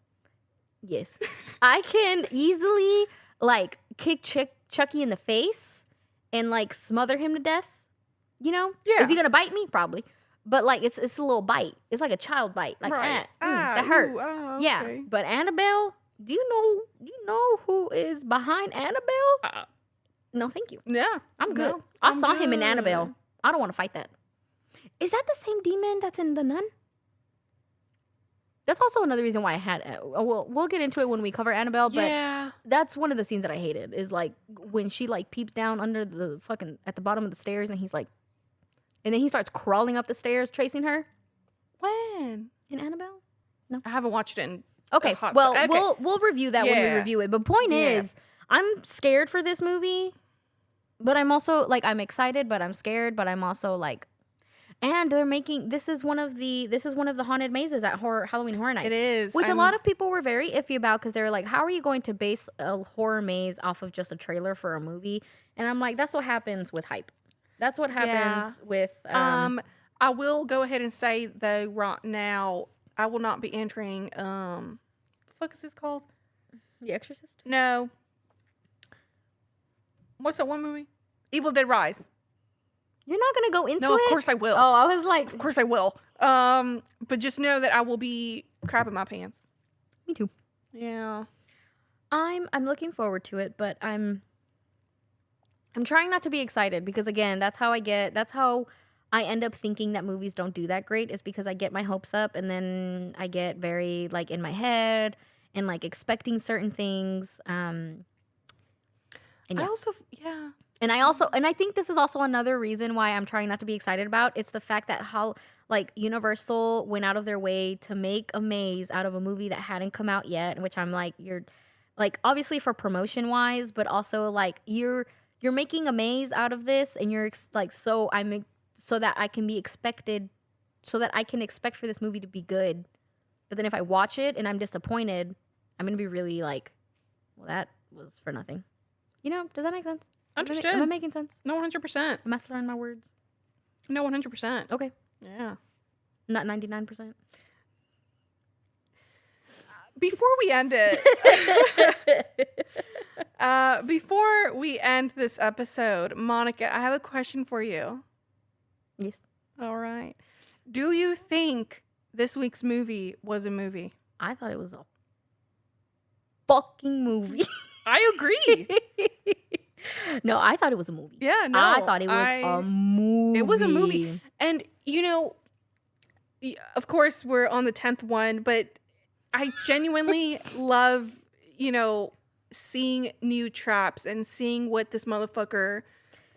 Yes. I can easily, kick Chucky in the face and, smother him to death. You know? Yeah. Is he going to bite me? Probably. But, it's a little bite. It's like a child bite. Right. That hurt. Ooh, okay. Yeah. But Annabelle, do you know who is behind Annabelle? No, thank you. Yeah. I'm good. No, I I'm saw him in good. Annabelle. I don't want to fight that. Is that the same demon that's in The Nun? That's also another reason why I had. We'll get into it when we cover Annabelle. But Yeah. that's one of the scenes that I hated. Is when she peeps down under the fucking at the bottom of the stairs, and he's and then he starts crawling up the stairs, chasing her. When? In Annabelle? I haven't watched it in Okay. a hot Well, second. Okay. we'll review that when we Yeah. review it. But point Yeah. is, I'm scared for this movie, but I'm also I'm excited, but I'm scared, but I'm also and they're making this is one of the haunted mazes at Halloween Horror Nights. It is. Which a lot of people were very iffy about because they were like, how are you going to base a horror maze off of just a trailer for a movie? And I'm like, that's what happens with hype. That's what happens with I will go ahead and say though right now I will not be entering the fuck is this called? The Exorcist. No. What's that one movie? Evil Dead Rise. You're not gonna go into No, it? of course I will. Oh, I was like, Of course I will. But just know that I will be crapping my pants. me too. Yeah. I'm looking forward to it, but I'm trying not to be excited because again, that's how I end up thinking that movies don't do that great is because I get my hopes up and then I get very in my head and expecting certain things. And yeah. And I think this is also another reason why I'm trying not to be excited about. It's the fact that how Universal went out of their way to make a maze out of a movie that hadn't come out yet, which I'm you're obviously for promotion wise, but also you're making a maze out of this and you're so that I can be expected so that I can expect for this movie to be good. But then if I watch it and I'm disappointed, I'm going to be really well, that was for nothing. You know, does that make sense? Understood. Am I making sense? No, 100%. Am I slurring my words? No, 100%. Okay. Yeah. Not 99%. Before we end it, before we end this episode, Monica, I have a question for you. Yes. All right. Do you think this week's movie was a movie? I thought it was a fucking movie. I agree. No, I thought it was a movie. Yeah, no. I thought it was a movie. It was a movie. And, of course, we're on the 10th one, but I genuinely love, seeing new traps and seeing what this motherfucker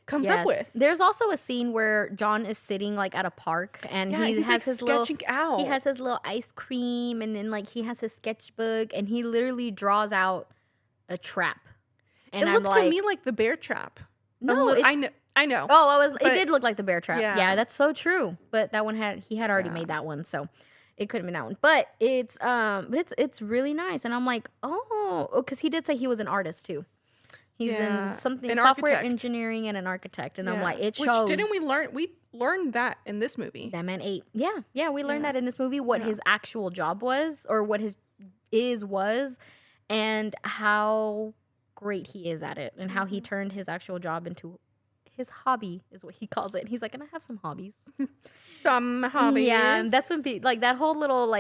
comes up with. There's also a scene where John is sitting at a park and he has his sketching out. He has his little ice cream and then he has his sketchbook and he literally draws out a trap. And it looked to me like the bear trap. No, I know. Oh, it did look like the bear trap. Yeah. Yeah, that's so true. But that one he had already made that one, so it couldn't have been that one. But it's really nice, and I'm like, because he did say he was an artist too. He's in something an software architect. engineering and an architect, and I'm like, it Which shows. didn't we learn? We learned that in this movie. That man ate. Yeah, we learned that in this movie what his actual job was, or what his was, and how great he is at it, and how he turned his actual job into his hobby is what he calls it. And he's like, and I have some hobbies. Some hobbies. Yeah, that's when that whole little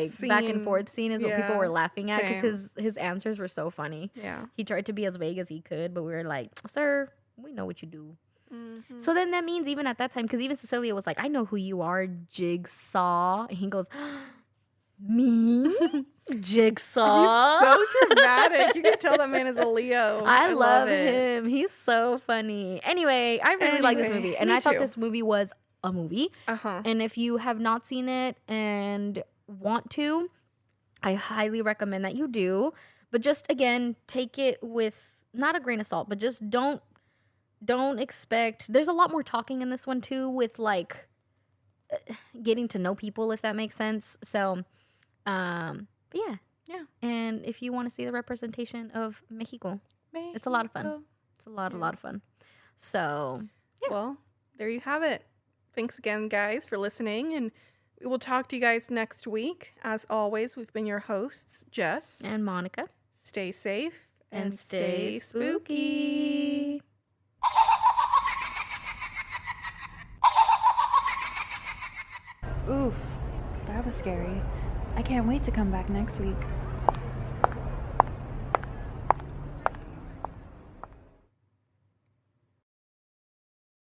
Scene. back and forth scene is what people were laughing at Same. because his answers were so funny. Yeah. He tried to be as vague as he could, but we were like, sir, we know what you do. Mm-hmm. So then that means even at that time, because even Cecilia was like, I know who you are, Jigsaw. And he goes, me? Jigsaw. He's so dramatic. You can tell that man is a Leo. I love it. him. He's so funny. Anyway, I really like this movie. And me I thought too. this movie was a movie. Uh-huh. And if you have not seen it and want to, I highly recommend that you do. But just, again, take it with not a grain of salt, but just don't expect. There's a lot more talking in this one, too, with, like, getting to know people, if that makes sense. So, but yeah. Yeah. And if you want to see the representation of Mexico, it's a lot of fun. It's a lot of fun. So, yeah. Well, there you have it. Thanks again, guys, for listening. And we will talk to you guys next week. As always, we've been your hosts, Jess. And Monica. Stay safe And stay spooky. Oof, that was scary. I can't wait to come back next week.